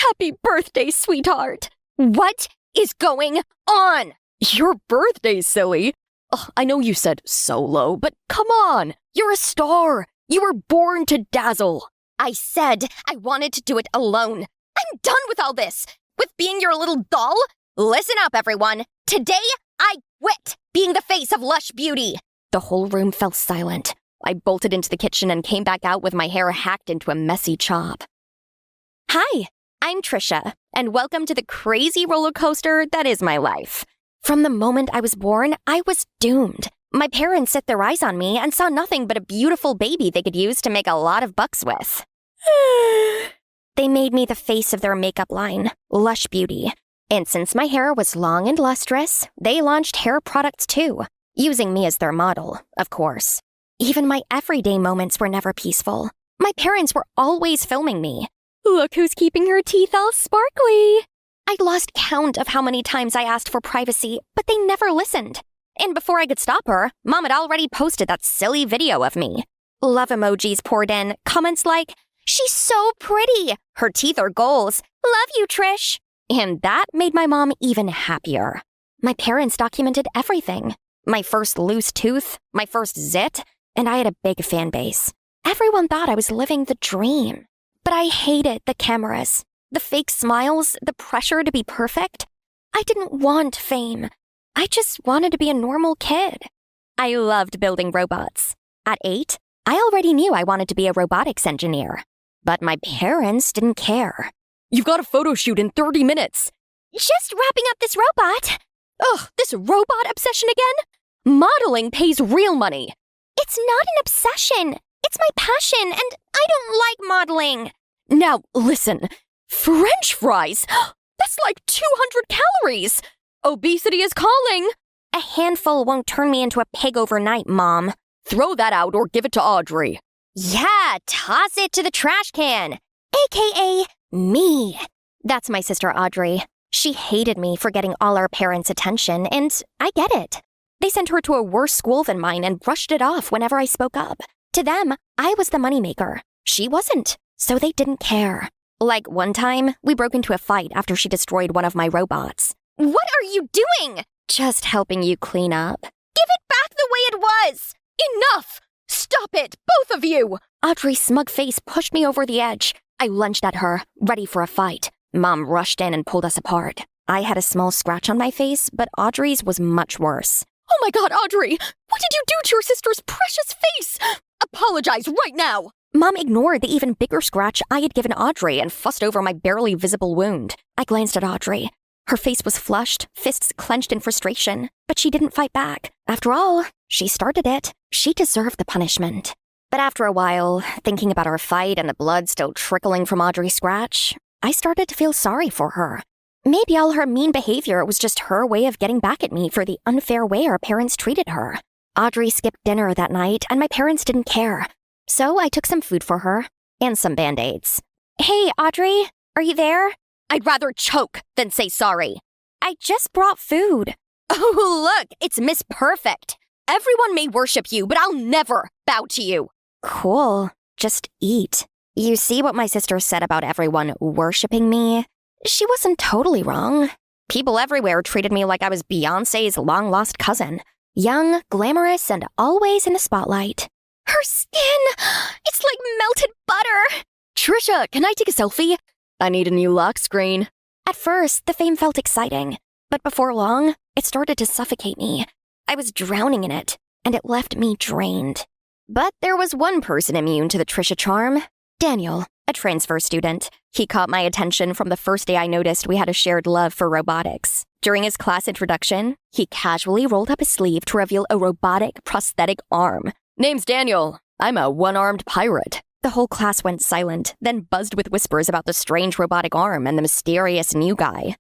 Happy birthday, sweetheart! What is going on? Your birthday, silly. Ugh, I know you said solo, but come on. You're a star. You were born to dazzle. I said I wanted to do it alone. I'm done with all this. With being your little doll. Listen up, everyone. Today, I quit being the face of Lush Beauty. The whole room fell silent. I bolted into the kitchen and came back out with my hair hacked into a messy chop. Hi, I'm Trisha, and welcome to the crazy roller coaster that is my life. From the moment I was born, I was doomed. My parents set their eyes on me and saw nothing but a beautiful baby they could use to make a lot of bucks with. They made me the face of their makeup line, Lush Beauty. And since my hair was long and lustrous, they launched hair products too, using me as their model, of course. Even my everyday moments were never peaceful. My parents were always filming me. Look who's keeping her teeth all sparkly. I'd lost count of how many times I asked for privacy, but they never listened. And before I could stop her, Mom had already posted that silly video of me. Love emojis poured in, comments like, "She's so pretty. Her teeth are goals. Love you, Trish." And that made my mom even happier. My parents documented everything. My first loose tooth, my first zit, and I had a big fan base. Everyone thought I was living the dream. But I hated the cameras, the fake smiles, the pressure to be perfect. I didn't want fame. I just wanted to be a normal kid. I loved building robots. At 8, I already knew I wanted to be a robotics engineer. But my parents didn't care. You've got a photo shoot in 30 minutes. Just wrapping up this robot. Ugh, this robot obsession again? Modeling pays real money. It's not an obsession. It's my passion, and I don't like modeling. Now, listen. French fries? That's like 200 calories. Obesity is calling. A handful won't turn me into a pig overnight, Mom. Throw that out or give it to Audrey. Yeah, toss it to the trash can. AKA me. That's my sister Audrey. She hated me for getting all our parents' attention, and I get it. They sent her to a worse school than mine and brushed it off whenever I spoke up. To them, I was the moneymaker. She wasn't, so they didn't care. Like one time, we broke into a fight after she destroyed one of my robots. What are you doing? Just helping you clean up. Give it back the way it was! Enough! Stop it, both of you! Audrey's smug face pushed me over the edge. I lunged at her, ready for a fight. Mom rushed in and pulled us apart. I had a small scratch on my face, but Audrey's was much worse. Oh my God, Audrey! What did you do to your sister's precious face? Apologize right now! Mom ignored the even bigger scratch I had given Audrey and fussed over my barely visible wound. I glanced at Audrey. Her face was flushed, fists clenched in frustration, but she didn't fight back. After all, she started it. She deserved the punishment. But after a while, thinking about our fight and the blood still trickling from Audrey's scratch, I started to feel sorry for her. Maybe all her mean behavior was just her way of getting back at me for the unfair way our parents treated her. Audrey skipped dinner that night, and my parents didn't care. So I took some food for her, and some Band-Aids. Hey, Audrey, are you there? I'd rather choke than say sorry. I just brought food. Oh, look, it's Miss Perfect. Everyone may worship you, but I'll never bow to you. Cool. Just eat. You see what my sister said about everyone worshiping me? She wasn't totally wrong. People everywhere treated me like I was Beyoncé's long-lost cousin. Young, glamorous, and always in the spotlight. Her skin! It's like melted butter! Trisha, can I take a selfie? I need a new lock screen. At first, the fame felt exciting. But before long, it started to suffocate me. I was drowning in it, and it left me drained. But there was one person immune to the Trisha charm. Daniel, a transfer student. He caught my attention from the first day I noticed we had a shared love for robotics. During his class introduction, he casually rolled up his sleeve to reveal a robotic prosthetic arm. Name's Daniel. I'm a one-armed pirate. The whole class went silent, then buzzed with whispers about the strange robotic arm and the mysterious new guy.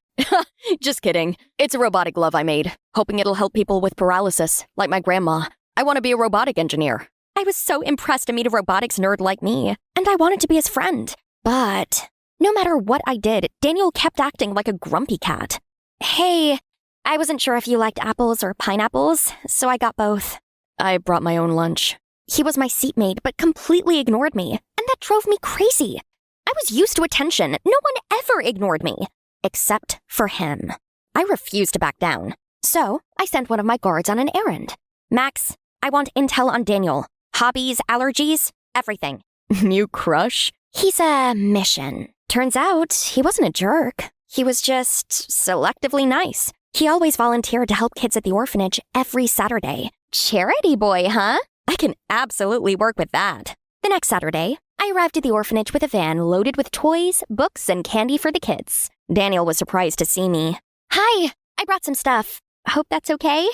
Just kidding. It's a robotic glove I made, hoping it'll help people with paralysis, like my grandma. I want to be a robotic engineer. I was so impressed to meet a robotics nerd like me, and I wanted to be his friend. But no matter what I did, Daniel kept acting like a grumpy cat. Hey, I wasn't sure if you liked apples or pineapples, so I got both. I brought my own lunch. He was my seatmate, but completely ignored me, and that drove me crazy. I was used to attention. No one ever ignored me. Except for him. I refused to back down. So, I sent one of my guards on an errand. Max, I want intel on Daniel. Hobbies, allergies, everything. New crush? He's a mission. Turns out, he wasn't a jerk. He was just selectively nice. He always volunteered to help kids at the orphanage every Saturday. Charity boy, huh? I can absolutely work with that. The next Saturday, I arrived at the orphanage with a van loaded with toys, books, and candy for the kids. Daniel was surprised to see me. Hi, I brought some stuff. Hope that's okay?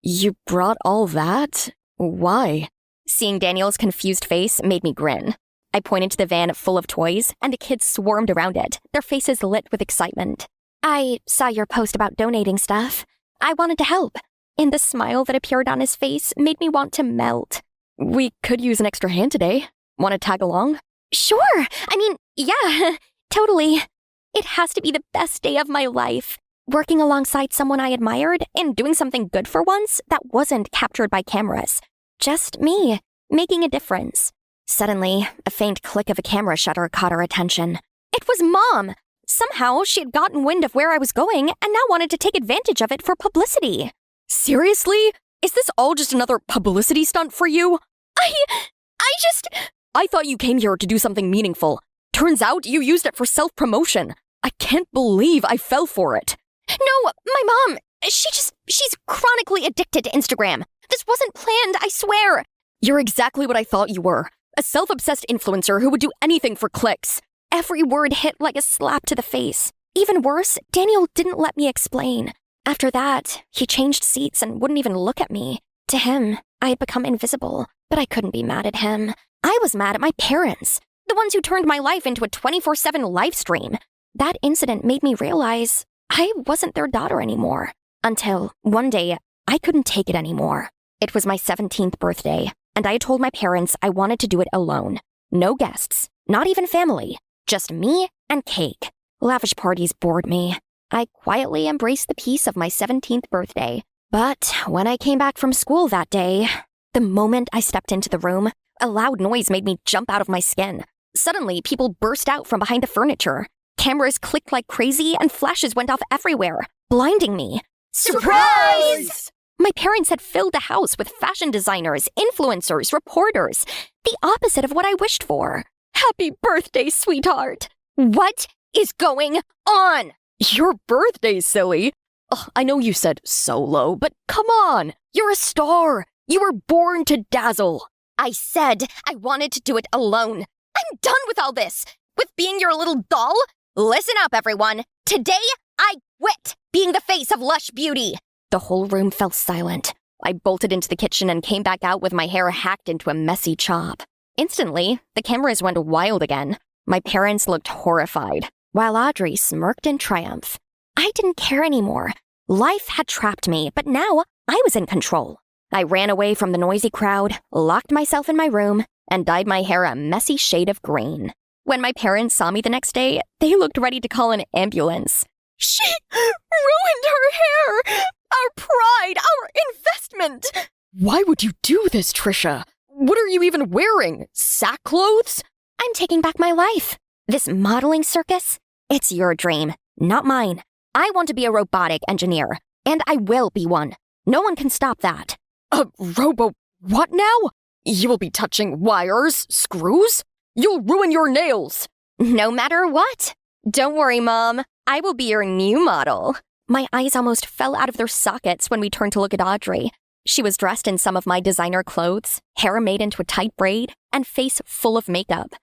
You brought all that? Why? Seeing Daniel's confused face made me grin. I pointed to the van full of toys, and the kids swarmed around it, their faces lit with excitement. I saw your post about donating stuff. I wanted to help. And the smile that appeared on his face made me want to melt. We could use an extra hand today. Want to tag along? Sure. Yeah, totally. It has to be the best day of my life. Working alongside someone I admired and doing something good for once that wasn't captured by cameras. Just me, making a difference. Suddenly, a faint click of a camera shutter caught her attention. It was Mom! Somehow, she had gotten wind of where I was going and now wanted to take advantage of it for publicity. Seriously? Is this all just another publicity stunt for you? I thought you came here to do something meaningful. Turns out you used it for self-promotion. I can't believe I fell for it. No, my mom, she's chronically addicted to Instagram. This wasn't planned, I swear. You're exactly what I thought you were. A self-obsessed influencer who would do anything for clicks. Every word hit like a slap to the face. Even worse, Daniel didn't let me explain. After that, he changed seats and wouldn't even look at me. To him, I had become invisible, but I couldn't be mad at him. I was mad at my parents, the ones who turned my life into a 24/7 live stream. That incident made me realize I wasn't their daughter anymore. Until one day, I couldn't take it anymore. It was my 17th birthday, and I told my parents I wanted to do it alone. No guests, not even family, just me and cake. Lavish parties bored me. I quietly embraced the peace of my 17th birthday. But when I came back from school that day, the moment I stepped into the room, a loud noise made me jump out of my skin. Suddenly, people burst out from behind the furniture. Cameras clicked like crazy and flashes went off everywhere, blinding me. Surprise! My parents had filled the house with fashion designers, influencers, reporters. The opposite of what I wished for. Happy birthday, sweetheart! What is going on? Your birthday, silly. Ugh, I know you said solo, but come on. You're a star. You were born to dazzle. I said I wanted to do it alone. I'm done with all this. With being your little doll. Listen up, everyone. Today, I quit being the face of Lush Beauty. The whole room fell silent. I bolted into the kitchen and came back out with my hair hacked into a messy chop. Instantly, the cameras went wild again. My parents looked horrified, while Audrey smirked in triumph. I didn't care anymore. Life had trapped me, but now I was in control. I ran away from the noisy crowd, locked myself in my room, and dyed my hair a messy shade of green. When my parents saw me the next day, they looked ready to call an ambulance. She ruined her hair! Our pride! Our investment! Why would you do this, Trisha? What are you even wearing? Sackclothes? I'm taking back my life. This modeling circus? It's your dream, not mine. I want to be a robotic engineer, and I will be one. No one can stop that. A what now? You will be touching wires, screws? You'll ruin your nails. No matter what. Don't worry, Mom. I will be your new model. My eyes almost fell out of their sockets when we turned to look at Audrey. She was dressed in some of my designer clothes, hair made into a tight braid, and face full of makeup.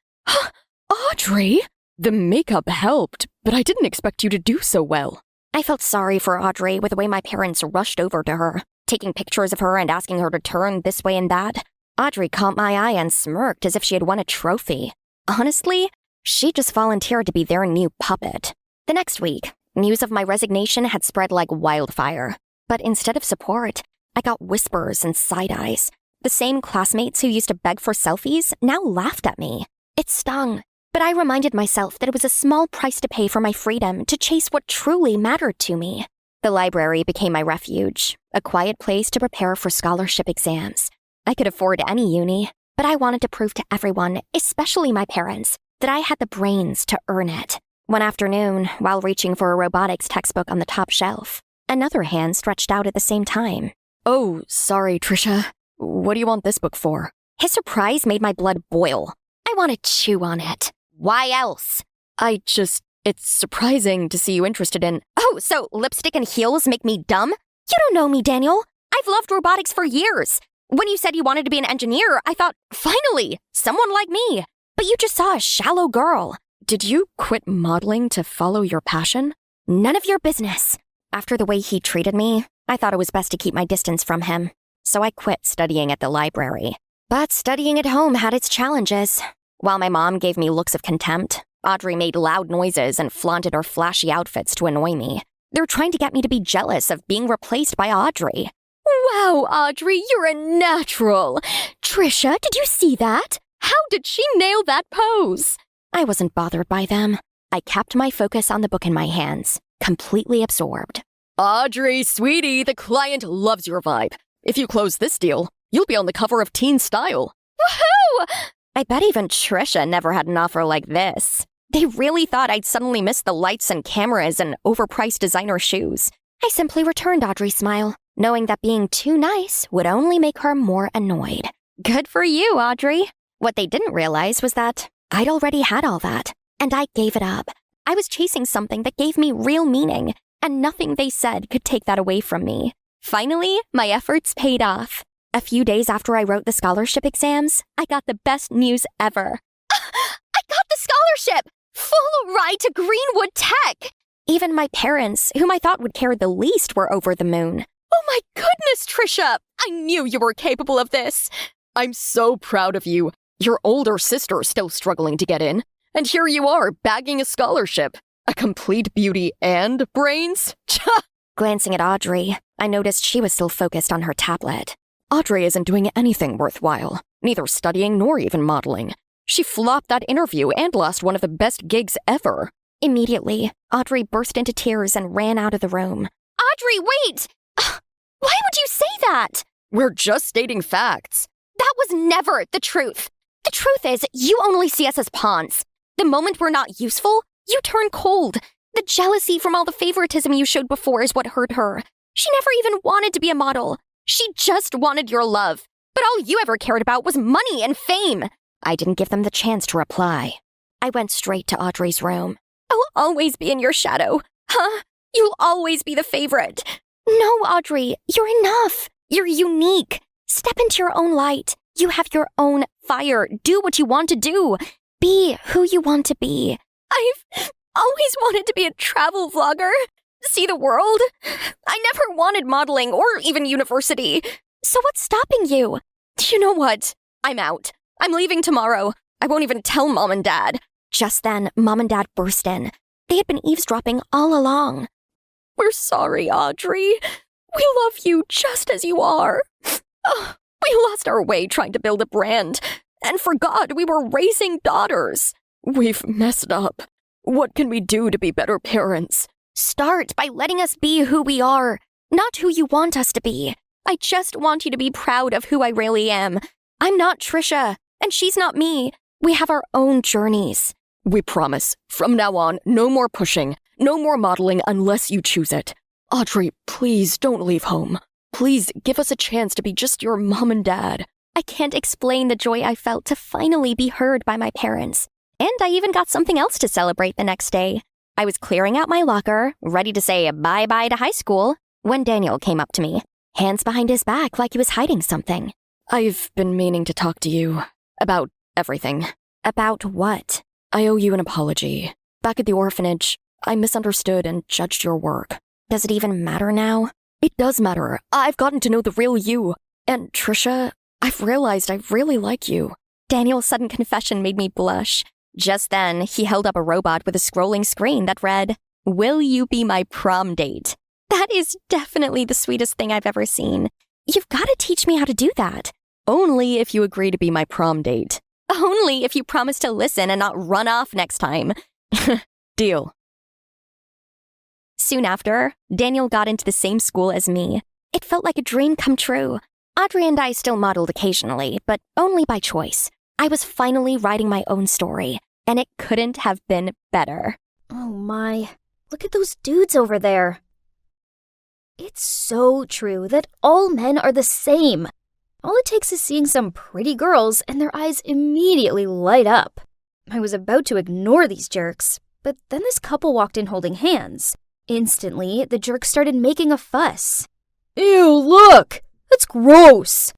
Audrey? The makeup helped, but I didn't expect you to do so well. I felt sorry for Audrey with the way my parents rushed over to her, taking pictures of her and asking her to turn this way and that. Audrey caught my eye and smirked as if she had won a trophy. Honestly, she just volunteered to be their new puppet. The next week, news of my resignation had spread like wildfire. But instead of support, I got whispers and side eyes. The same classmates who used to beg for selfies now laughed at me. It stung, but I reminded myself that it was a small price to pay for my freedom to chase what truly mattered to me. The library became my refuge, a quiet place to prepare for scholarship exams. I could afford any uni, but I wanted to prove to everyone, especially my parents, that I had the brains to earn it. One afternoon, while reaching for a robotics textbook on the top shelf, another hand stretched out at the same time. Oh, sorry, Trisha. What do you want this book for? His surprise made my blood boil. I want to chew on it. Why else? It's surprising to see you interested in— Oh, so lipstick and heels make me dumb? You don't know me, Daniel. I've loved robotics for years. When you said you wanted to be an engineer, I thought, finally, someone like me. But you just saw a shallow girl. Did you quit modeling to follow your passion? None of your business. After the way he treated me, I thought it was best to keep my distance from him. So I quit studying at the library. But studying at home had its challenges. While my mom gave me looks of contempt, Audrey made loud noises and flaunted her flashy outfits to annoy me. They're trying to get me to be jealous of being replaced by Audrey. Wow, Audrey, you're a natural. Trisha, did you see that? How did she nail that pose? I wasn't bothered by them. I kept my focus on the book in my hands, completely absorbed. Audrey, sweetie, the client loves your vibe. If you close this deal, you'll be on the cover of Teen Style. Woohoo! I bet even Trisha never had an offer like this. They really thought I'd suddenly miss the lights and cameras and overpriced designer shoes. I simply returned Audrey's smile, knowing that being too nice would only make her more annoyed. Good for you, Audrey. What they didn't realize was that I'd already had all that, and I gave it up. I was chasing something that gave me real meaning, and nothing they said could take that away from me. Finally, my efforts paid off. A few days after I wrote the scholarship exams, I got the best news ever. I got the scholarship! Full ride to Greenwood Tech! Even my parents, whom I thought would care the least, were over the moon. Oh my goodness, Trisha! I knew you were capable of this! I'm so proud of you. Your older sister's still struggling to get in, and here you are bagging a scholarship. A complete beauty and brains? Glancing at Audrey, I noticed she was still focused on her tablet. Audrey isn't doing anything worthwhile, neither studying nor even modeling. She flopped that interview and lost one of the best gigs ever. Immediately, Audrey burst into tears and ran out of the room. Audrey, wait! Why would you say that? We're just stating facts. That was never the truth. The truth is, you only see us as pawns. The moment we're not useful, you turn cold. The jealousy from all the favoritism you showed before is what hurt her. She never even wanted to be a model. She just wanted your love. But all you ever cared about was money and fame. I didn't give them the chance to reply. I went straight to Audrey's room. I'll always be in your shadow. Huh? You'll always be the favorite. No, Audrey, you're enough. You're unique. Step into your own light. You have your own fire. Do what you want to do. Be who you want to be. I've always wanted to be a travel vlogger. See the world. I never wanted modeling or even university. So what's stopping you? You know what? I'm out. I'm leaving tomorrow. I won't even tell Mom and Dad. Just then, Mom and Dad burst in. They had been eavesdropping all along. We're sorry, Audrey. We love you just as you are. We lost our way trying to build a brand and forgot we were raising daughters. We've messed up. What can we do to be better parents? Start by letting us be who we are, not who you want us to be. I just want you to be proud of who I really am. I'm not Trisha, and she's not me. We have our own journeys. We promise, from now on, no more pushing, no more modeling unless you choose it. Audrey, please don't leave home. Please give us a chance to be just your mom and dad. I can't explain the joy I felt to finally be heard by my parents. And I even got something else to celebrate the next day. I was clearing out my locker, ready to say bye-bye to high school, when Daniel came up to me, hands behind his back like he was hiding something. I've been meaning to talk to you about everything. About what? I owe you an apology. Back at the orphanage, I misunderstood and judged your work. Does it even matter now? It does matter. I've gotten to know the real you. And Trisha, I've realized I really like you. Daniel's sudden confession made me blush. Just then, he held up a robot with a scrolling screen that read, "Will you be my prom date?" That is definitely the sweetest thing I've ever seen. You've got to teach me how to do that. Only if you agree to be my prom date. Only if you promise to listen and not run off next time. Deal. Soon after, Daniel got into the same school as me. It felt like a dream come true. Audrey and I still modeled occasionally, but only by choice. I was finally writing my own story, and it couldn't have been better. Oh my, look at those dudes over there. It's so true that all men are the same. All it takes is seeing some pretty girls and their eyes immediately light up. I was about to ignore these jerks, but then this couple walked in holding hands. Instantly, the jerks started making a fuss. Ew, look! That's gross!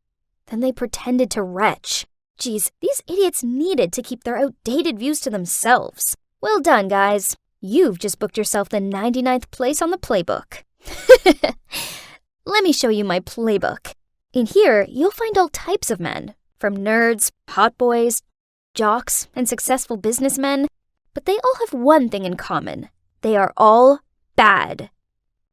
Then they pretended to retch. Geez, these idiots needed to keep their outdated views to themselves. Well done, guys. You've just booked yourself the 99th place on the playbook. Let me show you my playbook. In here, you'll find all types of men, from nerds, hot boys, jocks, and successful businessmen, but they all have one thing in common. They are all bad.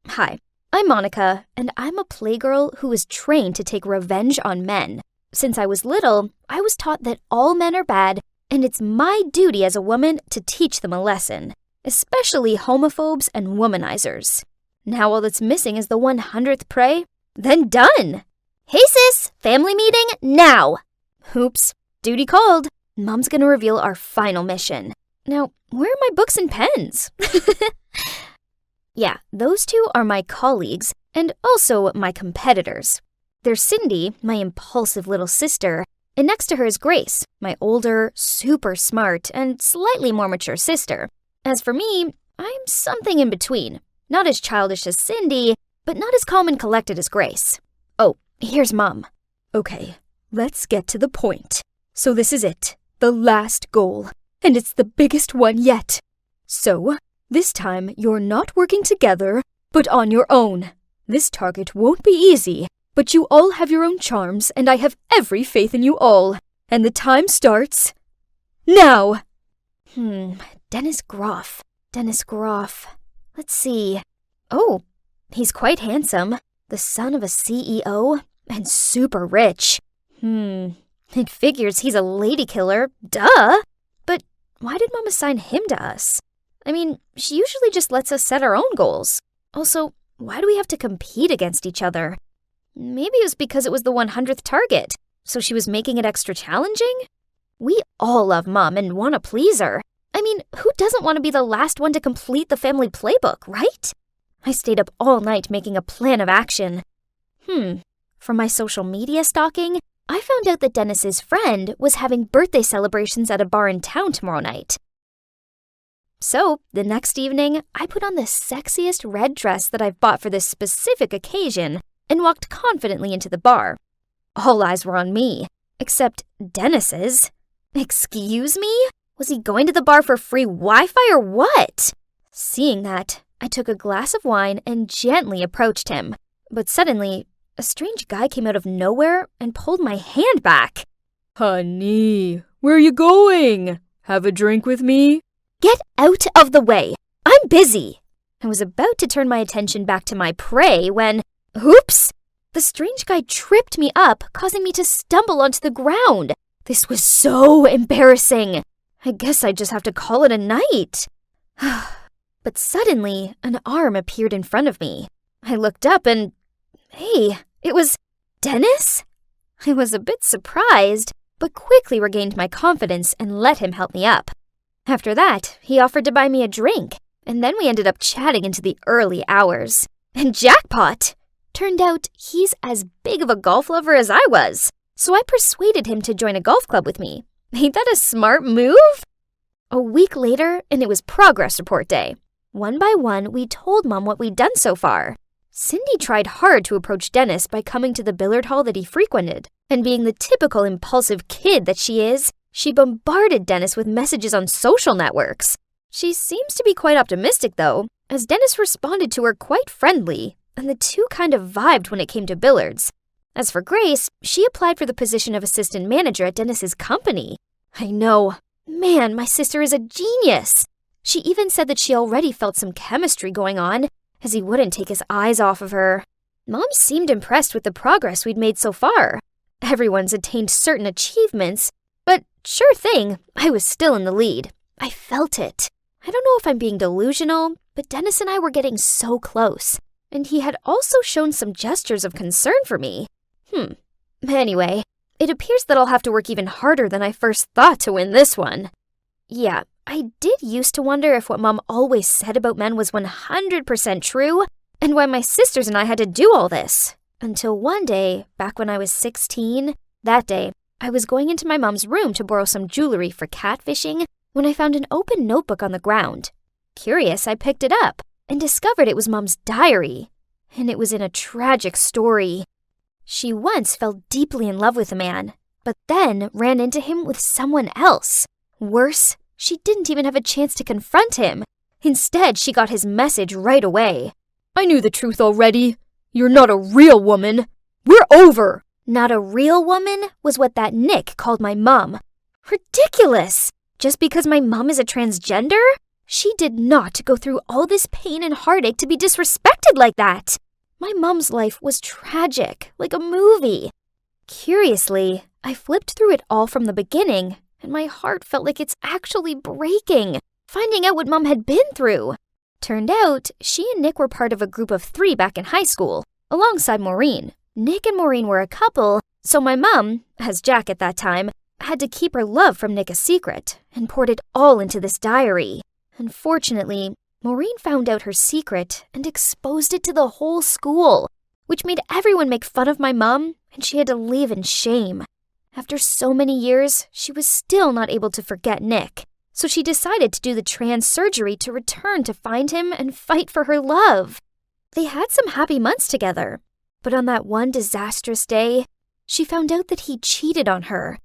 Hi, I'm Monica, and I'm a playgirl who is trained to take revenge on men. Since I was little, I was taught that all men are bad, and it's my duty as a woman to teach them a lesson, especially homophobes and womanizers. Now all that's missing is the 100th prey? Then done! Hey sis, family meeting now! Oops, duty called. Mom's gonna reveal our final mission. Now, where are my books and pens? Yeah, those two are my colleagues and also my competitors. There's Cindy, my impulsive little sister, and next to her is Grace, my older, super smart, and slightly more mature sister. As for me, I'm something in between. Not as childish as Cindy, but not as calm and collected as Grace. Oh, here's Mom. Okay, let's get to the point. So this is it, the last goal, and it's the biggest one yet. So, this time you're not working together, but on your own. This target won't be easy, but you all have your own charms, and I have every faith in you all. And the time starts now. Dennis Groff. Let's see. Oh, he's quite handsome. The son of a CEO and super rich. It figures he's a lady killer, duh. But why did Mom assign him to us? I mean, she usually just lets us set our own goals. Also, why do we have to compete against each other? Maybe it was because it was the 100th target, so she was making it extra challenging? We all love Mom and want to please her. I mean, who doesn't want to be the last one to complete the family playbook, right? I stayed up all night making a plan of action. From my social media stalking, I found out that Dennis's friend was having birthday celebrations at a bar in town tomorrow night. So, the next evening, I put on the sexiest red dress that I've bought for this specific occasion and walked confidently into the bar. All eyes were on me, except Dennis's. Excuse me? Was he going to the bar for free Wi-Fi or what? Seeing that, I took a glass of wine and gently approached him. But suddenly, a strange guy came out of nowhere and pulled my hand back. Honey, where are you going? Have a drink with me? Get out of the way. I'm busy. I was about to turn my attention back to my prey when, oops! The strange guy tripped me up, causing me to stumble onto the ground. This was so embarrassing. I guess I just have to call it a night. But suddenly, an arm appeared in front of me. I looked up and, hey, it was Dennis? I was a bit surprised, but quickly regained my confidence and let him help me up. After that, he offered to buy me a drink, and then we ended up chatting into the early hours. And jackpot! Turned out he's as big of a golf lover as I was, so I persuaded him to join a golf club with me. Ain't that a smart move? A week later, and it was progress report day. One by one, we told Mom what we'd done so far. Cindy tried hard to approach Dennis by coming to the billiard hall that he frequented, and being the typical impulsive kid that she is, she bombarded Dennis with messages on social networks. She seems to be quite optimistic, though, as Dennis responded to her quite friendly, and the two kind of vibed when it came to billiards. As for Grace, she applied for the position of assistant manager at Dennis's company. I know. Man, my sister is a genius. She even said that she already felt some chemistry going on, as he wouldn't take his eyes off of her. Mom seemed impressed with the progress we'd made so far. Everyone's attained certain achievements, but sure thing, I was still in the lead. I felt it. I don't know if I'm being delusional, but Dennis and I were getting so close, and he had also shown some gestures of concern for me. Anyway, it appears that I'll have to work even harder than I first thought to win this one. Yeah, I did used to wonder if what Mom always said about men was 100% true, and why my sisters and I had to do all this. Until one day, back when I was 16, that day, I was going into my mom's room to borrow some jewelry for catfishing when I found an open notebook on the ground. Curious, I picked it up and discovered it was Mom's diary. And it was in a tragic story. She once fell deeply in love with a man, but then ran into him with someone else. Worse, she didn't even have a chance to confront him. Instead, she got his message right away. I knew the truth already. You're not a real woman. We're over. Not a real woman was what that Nick called my mom. Ridiculous! Just because my mom is a transgender? She did not go through all this pain and heartache to be disrespected like that. My mom's life was tragic, like a movie. Curiously, I flipped through it all from the beginning, and my heart felt like it's actually breaking, finding out what Mom had been through. Turned out, she and Nick were part of a group of 3 back in high school, alongside Maureen. Nick and Maureen were a couple, so my mom, as Jack at that time, had to keep her love from Nick a secret, and poured it all into this diary. Unfortunately, Maureen found out her secret and exposed it to the whole school, which made everyone make fun of my mom, and she had to leave in shame. After so many years, she was still not able to forget Nick, so she decided to do the trans surgery to return to find him and fight for her love. They had some happy months together, but on that one disastrous day, she found out that he cheated on her.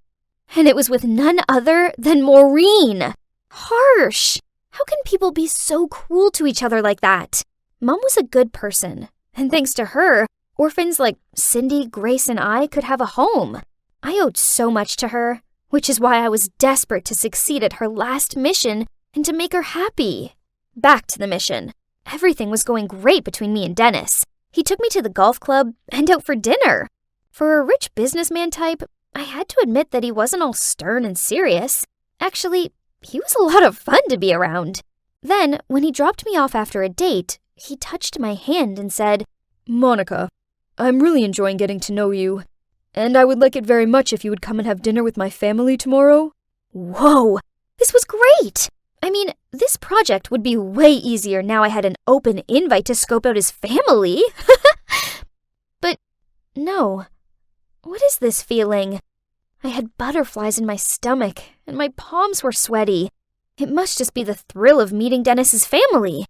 And it was with none other than Maureen. Harsh! How can people be so cruel to each other like that? Mom was a good person, and thanks to her, orphans like Cindy, Grace, and I could have a home. I owed so much to her, which is why I was desperate to succeed at her last mission and to make her happy. Back to the mission. Everything was going great between me and Dennis. He took me to the golf club and out for dinner. For a rich businessman type, I had to admit that he wasn't all stern and serious. Actually, he was a lot of fun to be around. Then, when he dropped me off after a date, he touched my hand and said, Monica, I'm really enjoying getting to know you, and I would like it very much if you would come and have dinner with my family tomorrow. Whoa, this was great! I mean, this project would be way easier now I had an open invite to scope out his family. But no, what is this feeling? I had butterflies in my stomach, and my palms were sweaty. It must just be the thrill of meeting Dennis's family,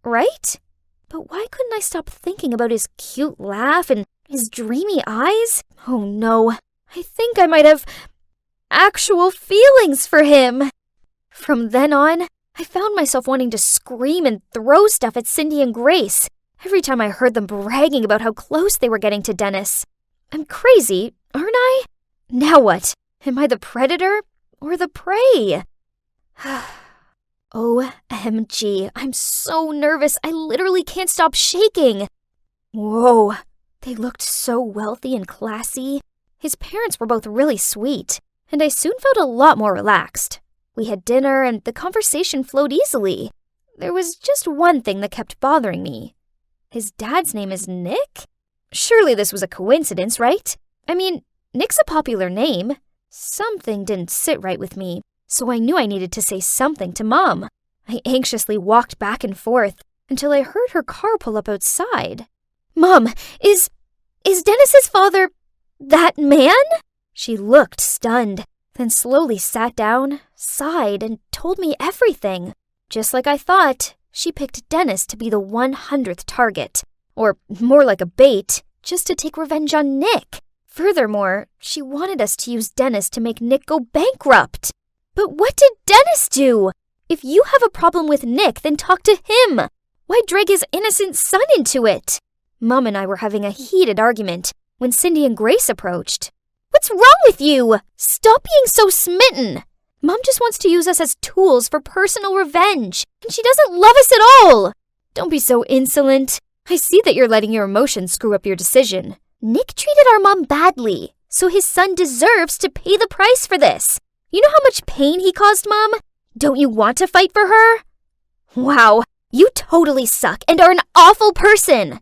right? But why couldn't I stop thinking about his cute laugh and his dreamy eyes? Oh no, I think I might have actual feelings for him. From then on, I found myself wanting to scream and throw stuff at Cindy and Grace every time I heard them bragging about how close they were getting to Dennis. I'm crazy, aren't I? Now what? Am I the predator or the prey? OMG, I'm so nervous, I literally can't stop shaking. Whoa, they looked so wealthy and classy. His parents were both really sweet, and I soon felt a lot more relaxed. We had dinner and the conversation flowed easily. There was just one thing that kept bothering me. His dad's name is Nick? Surely this was a coincidence, right? I mean, Nick's a popular name. Something didn't sit right with me, so I knew I needed to say something to Mom. I anxiously walked back and forth until I heard her car pull up outside. Mom, is Dennis's father that man? She looked stunned, then slowly sat down, sighed, and told me everything. Just like I thought, she picked Dennis to be the 100th target, or more like a bait, just to take revenge on Nick. Furthermore, she wanted us to use Dennis to make Nick go bankrupt. But what did Dennis do? If you have a problem with Nick, then talk to him. Why drag his innocent son into it? Mom and I were having a heated argument when Cindy and Grace approached. What's wrong with you? Stop being so smitten. Mom just wants to use us as tools for personal revenge, and she doesn't love us at all. Don't be so insolent. I see that you're letting your emotions screw up your decision. Nick treated our mom badly, so his son deserves to pay the price for this. You know how much pain he caused, Mom? Don't you want to fight for her? Wow, you totally suck and are an awful person.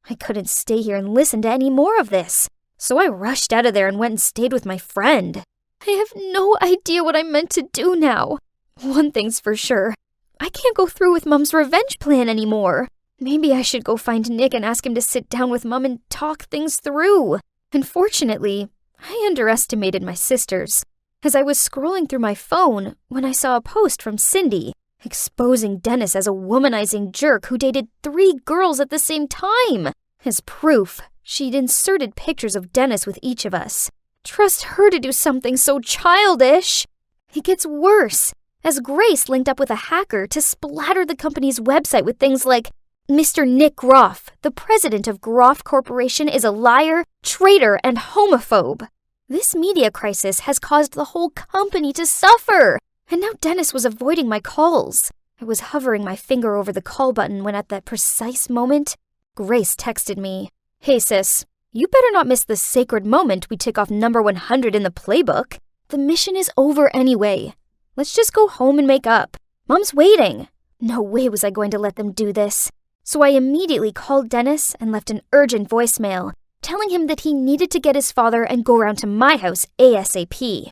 I couldn't stay here and listen to any more of this, so I rushed out of there and went and stayed with my friend. I have no idea what I'm meant to do now. One thing's for sure. I can't go through with Mom's revenge plan anymore. Maybe I should go find Nick and ask him to sit down with Mom and talk things through. Unfortunately, I underestimated my sisters, as I was scrolling through my phone when I saw a post from Cindy exposing Dennis as a womanizing jerk who dated 3 girls at the same time. As proof, she'd inserted pictures of Dennis with each of us. Trust her to do something so childish. It gets worse, as Grace linked up with a hacker to splatter the company's website with things like, Mr. Nick Groff, the president of Groff Corporation, is a liar, traitor, and homophobe. This media crisis has caused the whole company to suffer, and now Dennis was avoiding my calls. I was hovering my finger over the call button when at that precise moment, Grace texted me, "Hey sis, you better not miss the sacred moment we tick off number 100 in the playbook. The mission is over anyway. Let's just go home and make up. Mom's waiting." No way was I going to let them do this. So I immediately called Dennis and left an urgent voicemail, telling him that he needed to get his father and go around to my house ASAP.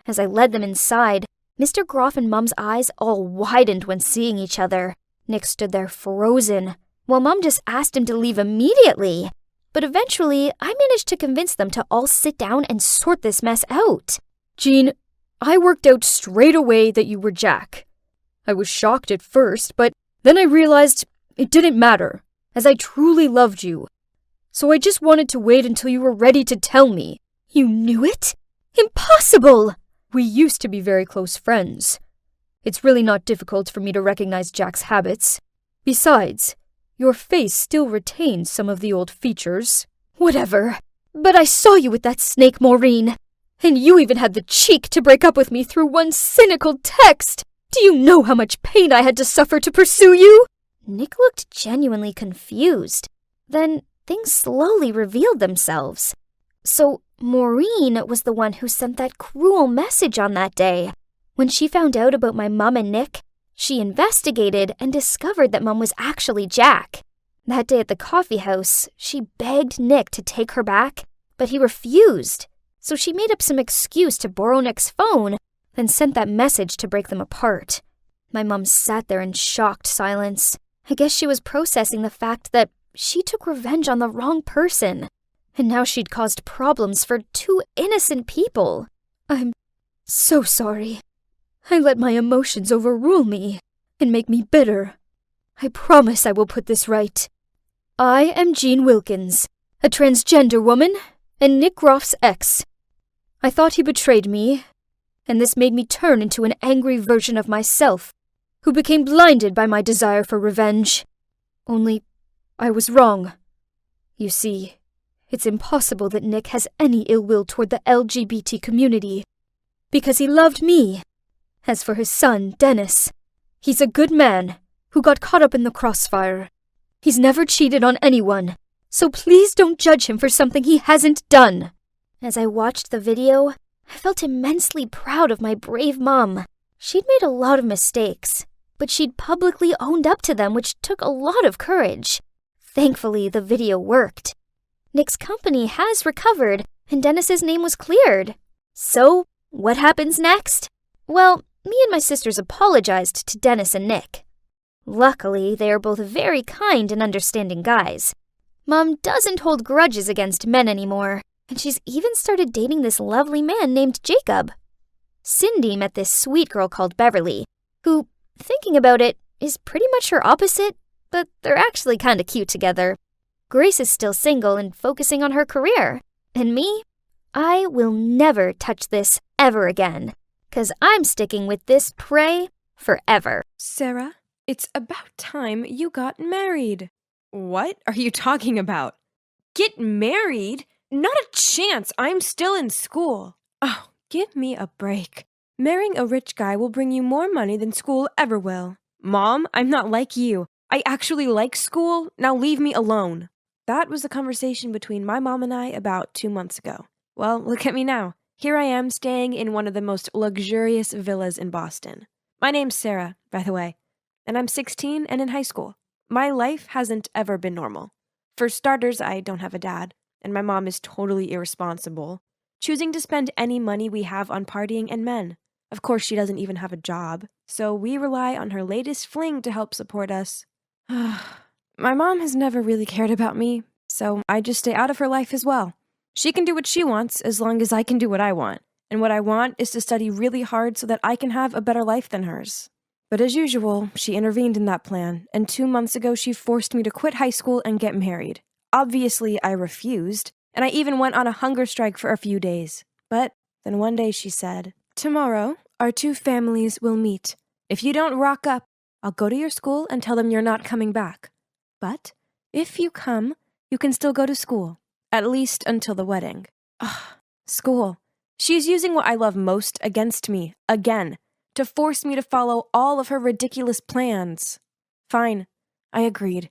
As I led them inside, Mr. Groff and Mom's eyes all widened when seeing each other. Nick stood there frozen, while Mom just asked him to leave immediately. But eventually, I managed to convince them to all sit down and sort this mess out. Jean, I worked out straight away that you were Jack. I was shocked at first, but then I realized it didn't matter, as I truly loved you. So I just wanted to wait until you were ready to tell me. You knew it? Impossible! We used to be very close friends. It's really not difficult for me to recognize Jack's habits. Besides, your face still retains some of the old features. Whatever. But I saw you with that snake, Maureen. And you even had the cheek to break up with me through one cynical text. Do you know how much pain I had to suffer to pursue you? Nick looked genuinely confused. Then things slowly revealed themselves. So Maureen was the one who sent that cruel message on that day. When she found out about my mom and Nick, she investigated and discovered that Mom was actually Jack. That day at the coffee house, she begged Nick to take her back, but he refused. So she made up some excuse to borrow Nick's phone, then sent that message to break them apart. My mom sat there in shocked silence. I guess she was processing the fact that she took revenge on the wrong person, and now she'd caused problems for 2 innocent people. I'm so sorry. I let my emotions overrule me and make me bitter. I promise I will put this right. I am Jean Wilkins, a transgender woman, and Nick Groff's ex. I thought he betrayed me, and this made me turn into an angry version of myself, who became blinded by my desire for revenge. Only, I was wrong. You see, it's impossible that Nick has any ill will toward the LGBT community, because he loved me. As for his son, Dennis, he's a good man who got caught up in the crossfire. He's never cheated on anyone, so please don't judge him for something he hasn't done. As I watched the video, I felt immensely proud of my brave mom. She'd made a lot of mistakes, but she'd publicly owned up to them, which took a lot of courage. Thankfully, the video worked. Nick's company has recovered, and Dennis's name was cleared. So, what happens next? Well, me and my sisters apologized to Dennis and Nick. Luckily, they are both very kind and understanding guys. Mom doesn't hold grudges against men anymore, and she's even started dating this lovely man named Jacob. Cindy met this sweet girl called Beverly, who, thinking about it, is pretty much her opposite, but they're actually kinda cute together. Grace is still single and focusing on her career. And me? I will never touch this ever again, 'cause I'm sticking with this prey forever. Sarah, it's about time you got married. What are you talking about? Get married? Not a chance. I'm still in school. Oh, give me a break. Marrying a rich guy will bring you more money than school ever will. Mom, I'm not like you. I actually like school. Now leave me alone. That was the conversation between my mom and I about 2 months ago. Well, look at me now. Here I am staying in one of the most luxurious villas in Boston. My name's Sarah, by the way, and I'm 16 and in high school. My life hasn't ever been normal. For starters, I don't have a dad, and my mom is totally irresponsible, choosing to spend any money we have on partying and men. Of course, she doesn't even have a job, so we rely on her latest fling to help support us. My mom has never really cared about me, so I just stay out of her life as well. She can do what she wants as long as I can do what I want. And what I want is to study really hard so that I can have a better life than hers. But as usual, she intervened in that plan, and 2 months ago she forced me to quit high school and get married. Obviously, I refused, and I even went on a hunger strike for a few days. But then one day she said, "Tomorrow, our two families will meet. If you don't rock up, I'll go to your school and tell them you're not coming back. But if you come, you can still go to school, at least until the wedding." Ugh, school. She's using what I love most against me, again, to force me to follow all of her ridiculous plans. Fine, I agreed.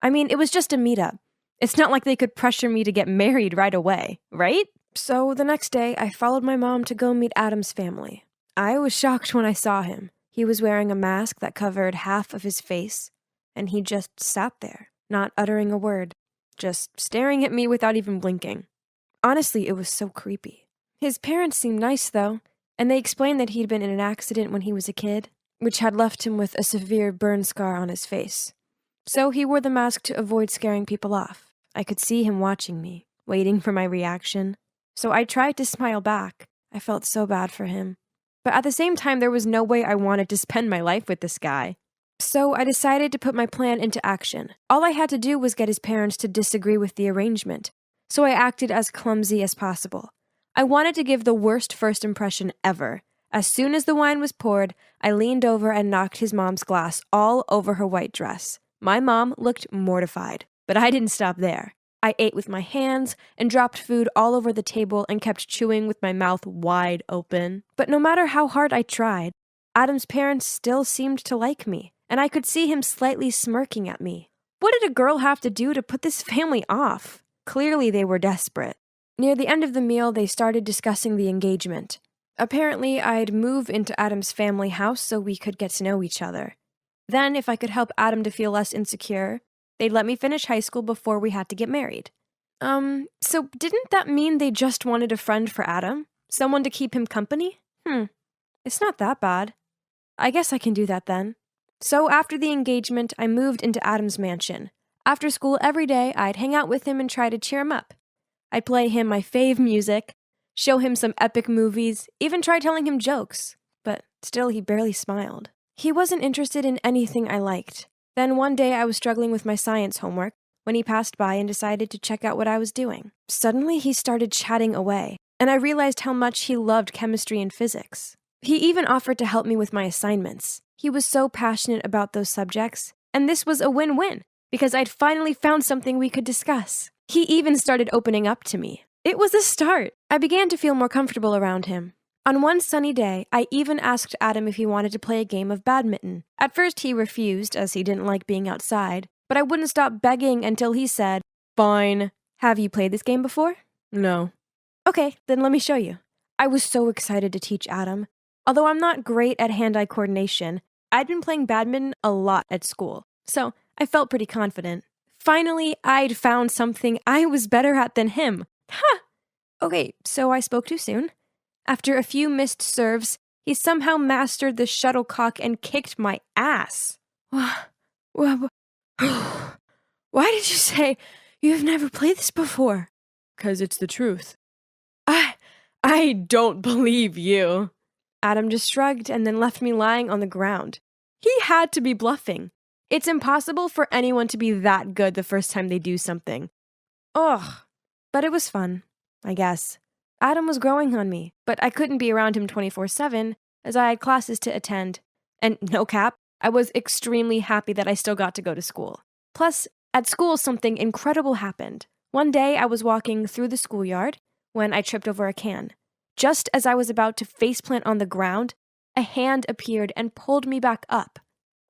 I mean, it was just a meetup. It's not like they could pressure me to get married right away, right? So the next day, I followed my mom to go meet Adam's family. I was shocked when I saw him. He was wearing a mask that covered half of his face, and he just sat there, not uttering a word, just staring at me without even blinking. Honestly, it was so creepy. His parents seemed nice, though, and they explained that he'd been in an accident when he was a kid, which had left him with a severe burn scar on his face. So he wore the mask to avoid scaring people off. I could see him watching me, waiting for my reaction. So I tried to smile back. I felt so bad for him. But at the same time, there was no way I wanted to spend my life with this guy. So I decided to put my plan into action. All I had to do was get his parents to disagree with the arrangement. So I acted as clumsy as possible. I wanted to give the worst first impression ever. As soon as the wine was poured, I leaned over and knocked his mom's glass all over her white dress. My mom looked mortified, but I didn't stop there. I ate with my hands and dropped food all over the table and kept chewing with my mouth wide open. But no matter how hard I tried, Adam's parents still seemed to like me, and I could see him slightly smirking at me. What did a girl have to do to put this family off? Clearly they were desperate. Near the end of the meal, they started discussing the engagement. Apparently, I'd move into Adam's family house so we could get to know each other. Then, if I could help Adam to feel less insecure, they'd let me finish high school before we had to get married. So didn't that mean they just wanted a friend for Adam? Someone to keep him company? It's not that bad. I guess I can do that then. So after the engagement, I moved into Adam's mansion. After school every day, I'd hang out with him and try to cheer him up. I'd play him my fave music, show him some epic movies, even try telling him jokes. But still, he barely smiled. He wasn't interested in anything I liked. Then one day I was struggling with my science homework when he passed by and decided to check out what I was doing. Suddenly, he started chatting away, and I realized how much he loved chemistry and physics. He even offered to help me with my assignments. He was so passionate about those subjects, and this was a win-win, because I'd finally found something we could discuss. He even started opening up to me. It was a start. I began to feel more comfortable around him. On one sunny day, I even asked Adam if he wanted to play a game of badminton. At first, he refused, as he didn't like being outside, but I wouldn't stop begging until he said, "Fine. Have you played this game before?" "No." "Okay, then let me show you." I was so excited to teach Adam. Although I'm not great at hand-eye coordination, I'd been playing badminton a lot at school, so I felt pretty confident. Finally, I'd found something I was better at than him. Ha! Okay, so I spoke too soon. After a few missed serves, he somehow mastered the shuttlecock and kicked my ass. Why did you say you've never played this before? 'Cause it's the truth. I don't believe you. Adam just shrugged and then left me lying on the ground. He had to be bluffing. It's impossible for anyone to be that good the first time they do something. Ugh. But it was fun, I guess. Adam was growing on me, but I couldn't be around him 24/7 as I had classes to attend. And no cap, I was extremely happy that I still got to go to school. Plus, at school something incredible happened. One day I was walking through the schoolyard when I tripped over a can. Just as I was about to faceplant on the ground, a hand appeared and pulled me back up.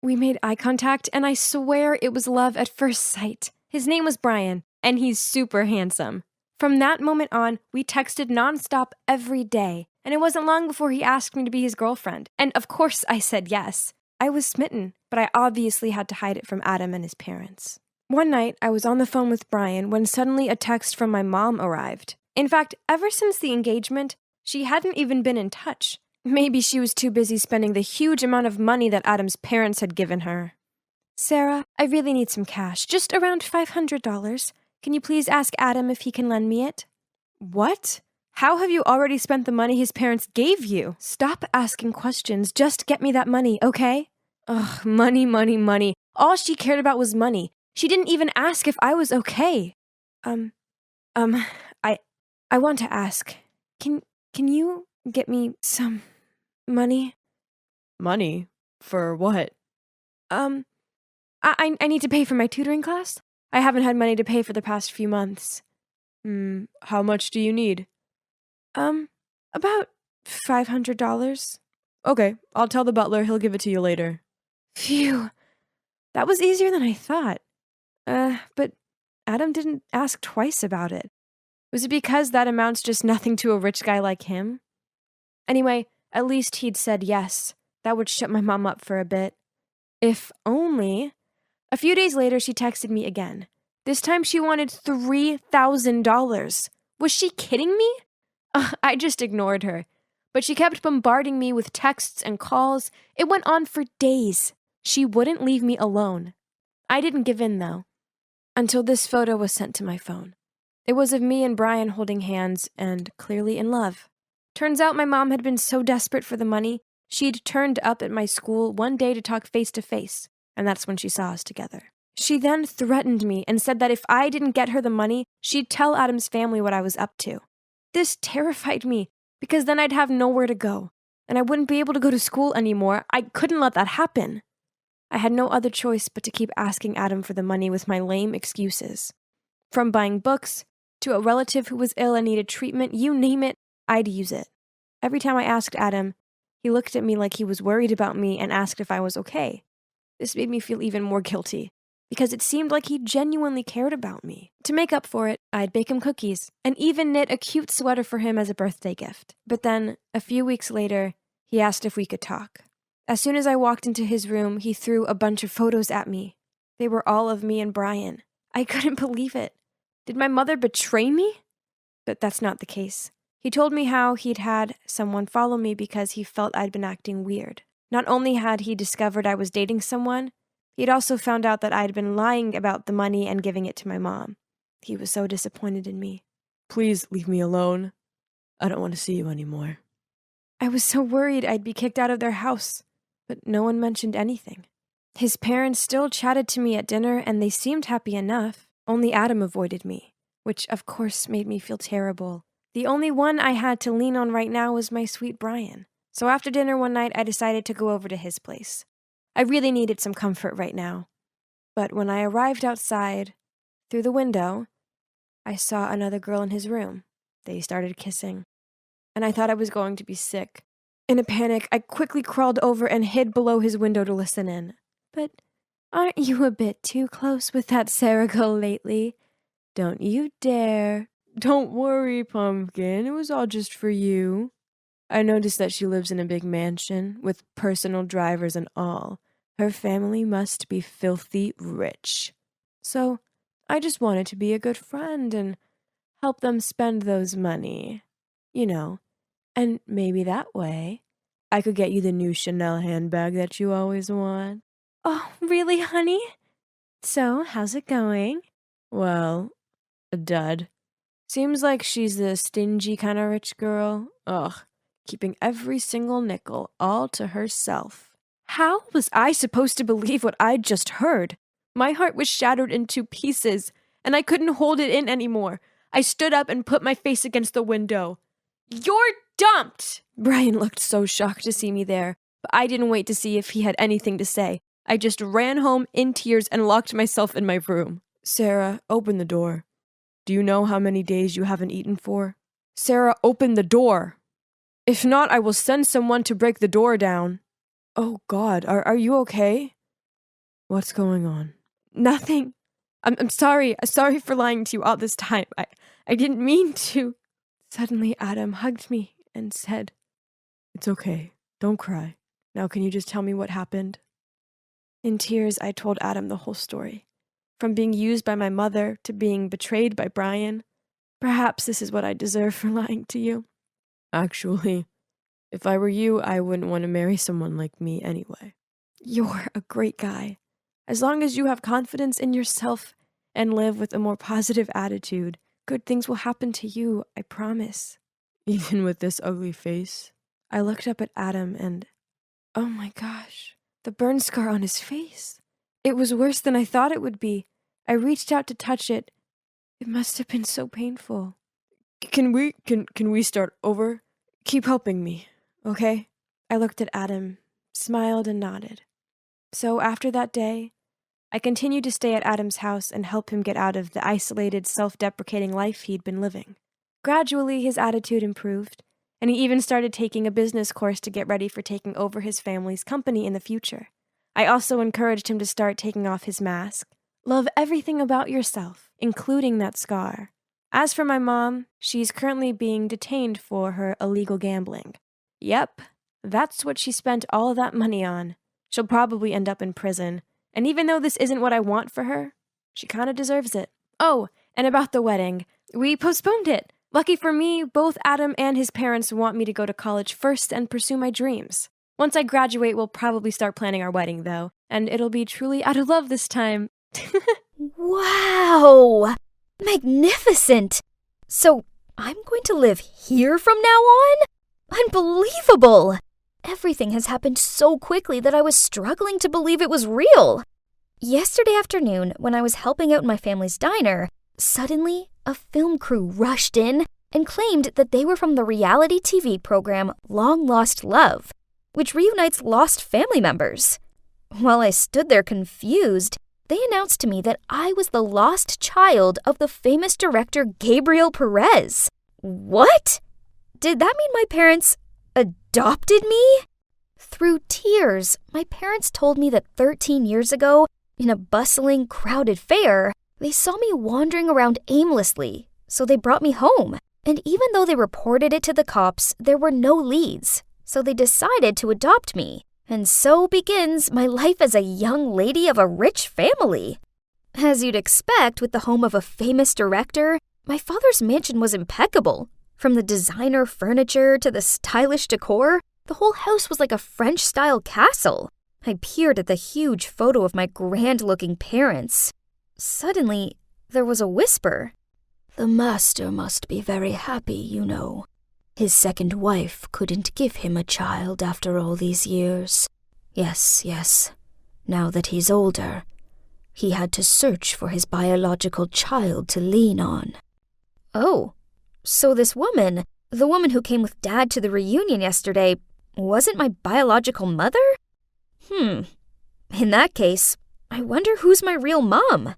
We made eye contact, and I swear it was love at first sight. His name was Brian, and he's super handsome. From that moment on, we texted nonstop every day, and it wasn't long before he asked me to be his girlfriend. And of course I said yes. I was smitten, but I obviously had to hide it from Adam and his parents. One night, I was on the phone with Brian when suddenly a text from my mom arrived. In fact, ever since the engagement, she hadn't even been in touch. Maybe she was too busy spending the huge amount of money that Adam's parents had given her. Sarah, I really need some cash, just around $500. Can you please ask Adam if he can lend me it? What? How have you already spent the money his parents gave you? Stop asking questions, just get me that money, okay? Ugh, money, money, money. All she cared about was money. She didn't even ask if I was okay. I want to ask, can you get me some money? Money? For what? I need to pay for my tutoring class. I haven't had money to pay for the past few months. How much do you need? About $500. Okay, I'll tell the butler he'll give it to you later. Phew. That was easier than I thought. But Adam didn't ask twice about it. Was it because that amounts just nothing to a rich guy like him? Anyway, at least he'd said yes. That would shut my mom up for a bit. If only. A few days later, she texted me again. This time she wanted $3,000. Was she kidding me? I just ignored her. But she kept bombarding me with texts and calls. It went on for days. She wouldn't leave me alone. I didn't give in, though, until this photo was sent to my phone. It was of me and Brian holding hands and clearly in love. Turns out my mom had been so desperate for the money, she'd turned up at my school one day to talk face to face, and that's when she saw us together. She then threatened me and said that if I didn't get her the money, she'd tell Adam's family what I was up to. This terrified me, because then I'd have nowhere to go, and I wouldn't be able to go to school anymore. I couldn't let that happen. I had no other choice but to keep asking Adam for the money with my lame excuses. From buying books, to a relative who was ill and needed treatment, you name it, I'd use it. Every time I asked Adam, he looked at me like he was worried about me and asked if I was okay. This made me feel even more guilty, because it seemed like he genuinely cared about me. To make up for it, I'd bake him cookies, and even knit a cute sweater for him as a birthday gift. But then, a few weeks later, he asked if we could talk. As soon as I walked into his room, he threw a bunch of photos at me. They were all of me and Brian. I couldn't believe it. Did my mother betray me? But that's not the case. He told me how he'd had someone follow me because he felt I'd been acting weird. Not only had he discovered I was dating someone, he'd also found out that I'd been lying about the money and giving it to my mom. He was so disappointed in me. Please leave me alone. I don't want to see you anymore. I was so worried I'd be kicked out of their house, but no one mentioned anything. His parents still chatted to me at dinner, and they seemed happy enough. Only Adam avoided me, which of course made me feel terrible. The only one I had to lean on right now was my sweet Brian. So after dinner one night, I decided to go over to his place. I really needed some comfort right now. But when I arrived outside, through the window, I saw another girl in his room. They started kissing, and I thought I was going to be sick. In a panic, I quickly crawled over and hid below his window to listen in. But aren't you a bit too close with that Sarah girl lately? Don't you dare. Don't worry, Pumpkin. It was all just for you. I noticed that she lives in a big mansion with personal drivers and all. Her family must be filthy rich. So I just wanted to be a good friend and help them spend those money. You know, and maybe that way I could get you the new Chanel handbag that you always want. Oh, really, honey? So, how's it going? Well, a dud. Seems like she's the stingy kind of rich girl. Ugh, keeping every single nickel all to herself. How was I supposed to believe what I'd just heard? My heart was shattered into pieces, and I couldn't hold it in anymore. I stood up and put my face against the window. You're dumped! Brian looked so shocked to see me there, but I didn't wait to see if he had anything to say. I just ran home in tears and locked myself in my room. Sarah, open the door. Do you know how many days you haven't eaten for? Sarah, open the door. If not, I will send someone to break the door down. Oh God, are you okay? What's going on? Nothing. I'm sorry. Sorry for lying to you all this time. I didn't mean to. Suddenly, Adam hugged me and said, It's okay. Don't cry. Now can you just tell me what happened? In tears, I told Adam the whole story. From being used by my mother to being betrayed by Brian. Perhaps this is what I deserve for lying to you. Actually, If I were you, I wouldn't want to marry someone like me anyway. You're a great guy. As long as you have confidence in yourself and live with a more positive attitude, good things will happen to you, I promise. Even with this ugly face? I looked up at Adam and, oh my gosh, the burn scar on his face. It was worse than I thought it would be. I reached out to touch it. It must have been so painful. Can we start over? Keep helping me, okay? I looked at Adam, smiled and nodded. So after that day, I continued to stay at Adam's house and help him get out of the isolated, self-deprecating life he'd been living. Gradually, his attitude improved, and he even started taking a business course to get ready for taking over his family's company in the future. I also encouraged him to start taking off his mask. Love everything about yourself, including that scar. As for my mom, she's currently being detained for her illegal gambling. Yep, that's what she spent all of that money on. She'll probably end up in prison, and even though this isn't what I want for her, she kinda deserves it. Oh, and about the wedding, we postponed it. Lucky for me, both Adam and his parents want me to go to college first and pursue my dreams. Once I graduate, we'll probably start planning our wedding, though, and it'll be truly out of love this time. Wow! Magnificent! So, I'm going to live here from now on? Unbelievable! Everything has happened so quickly that I was struggling to believe it was real. Yesterday afternoon, when I was helping out in my family's diner, suddenly a film crew rushed in and claimed that they were from the reality TV program Long Lost Love, which reunites lost family members. While I stood there confused, they announced to me that I was the lost child of the famous director Gabriel Perez. What? Did that mean my parents adopted me? Through tears, my parents told me that 13 years ago, in a bustling, crowded fair, they saw me wandering around aimlessly, so they brought me home. And even though they reported it to the cops, there were no leads, so they decided to adopt me. And so begins my life as a young lady of a rich family. As you'd expect with the home of a famous director, my father's mansion was impeccable. From the designer furniture to the stylish decor, the whole house was like a French-style castle. I peered at the huge photo of my grand-looking parents. Suddenly, there was a whisper. The master must be very happy, you know. His second wife couldn't give him a child after all these years. Yes. Now that he's older, he had to search for his biological child to lean on. Oh, so this woman, the woman who came with Dad to the reunion yesterday, wasn't my biological mother? In that case, I wonder who's my real mom.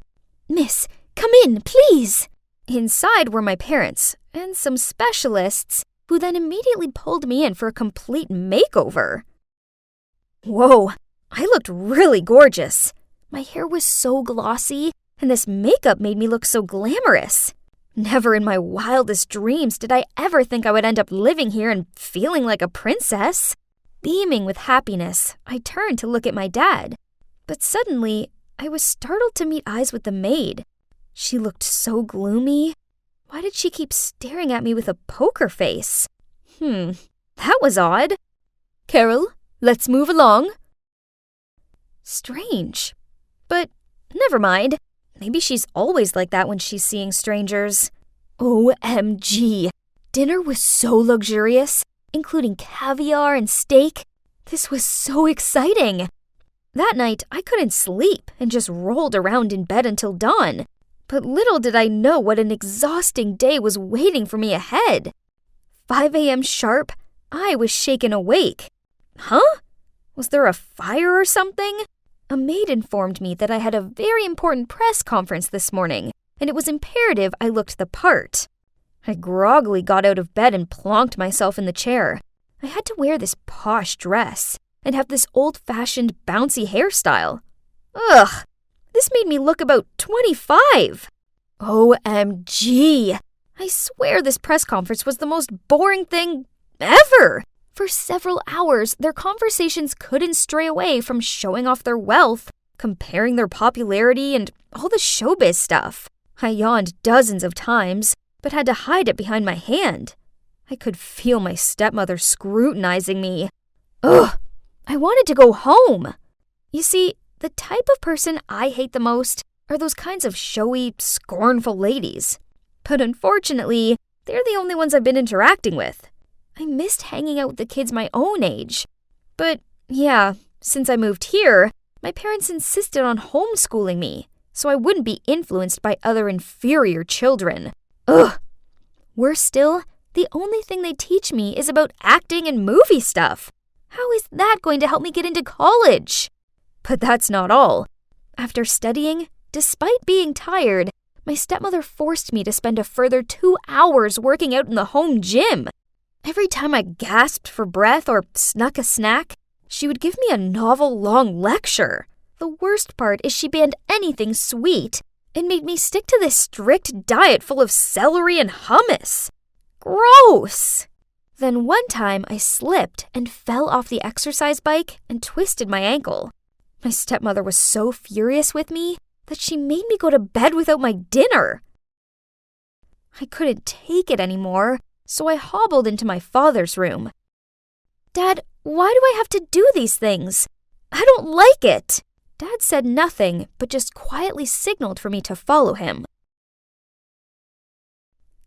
Miss, come in, please. Inside were my parents and some specialists who then immediately pulled me in for a complete makeover. Whoa, I looked really gorgeous. My hair was so glossy, and this makeup made me look so glamorous. Never in my wildest dreams did I ever think I would end up living here and feeling like a princess. Beaming with happiness, I turned to look at my dad. But suddenly, I was startled to meet eyes with the maid. She looked so gloomy. Why did she keep staring at me with a poker face? That was odd. Carol, let's move along. Strange. But never mind. Maybe she's always like that when she's seeing strangers. OMG. Dinner was so luxurious, including caviar and steak. This was so exciting. That night, I couldn't sleep and just rolled around in bed until dawn. But little did I know what an exhausting day was waiting for me ahead. 5 a.m. sharp, I was shaken awake. Huh? Was there a fire or something? A maid informed me that I had a very important press conference this morning, and it was imperative I looked the part. I groggily got out of bed and plonked myself in the chair. I had to wear this posh dress and have this old-fashioned bouncy hairstyle. Ugh! This made me look about 25. OMG! I swear this press conference was the most boring thing ever. For several hours, their conversations couldn't stray away from showing off their wealth, comparing their popularity, and all the showbiz stuff. I yawned dozens of times, but had to hide it behind my hand. I could feel my stepmother scrutinizing me. Ugh! I wanted to go home. You see, the type of person I hate the most are those kinds of showy, scornful ladies. But unfortunately, they're the only ones I've been interacting with. I missed hanging out with the kids my own age. But yeah, since I moved here, my parents insisted on homeschooling me, so I wouldn't be influenced by other inferior children. Ugh! Worse still, the only thing they teach me is about acting and movie stuff. How is that going to help me get into college? But that's not all. After studying, despite being tired, my stepmother forced me to spend a further 2 hours working out in the home gym. Every time I gasped for breath or snuck a snack, she would give me a novel-long lecture. The worst part is she banned anything sweet and made me stick to this strict diet full of celery and hummus. Gross! Then one time I slipped and fell off the exercise bike and twisted my ankle. My stepmother was so furious with me that she made me go to bed without my dinner. I couldn't take it anymore, so I hobbled into my father's room. Dad, why do I have to do these things? I don't like it. Dad said nothing, but just quietly signaled for me to follow him.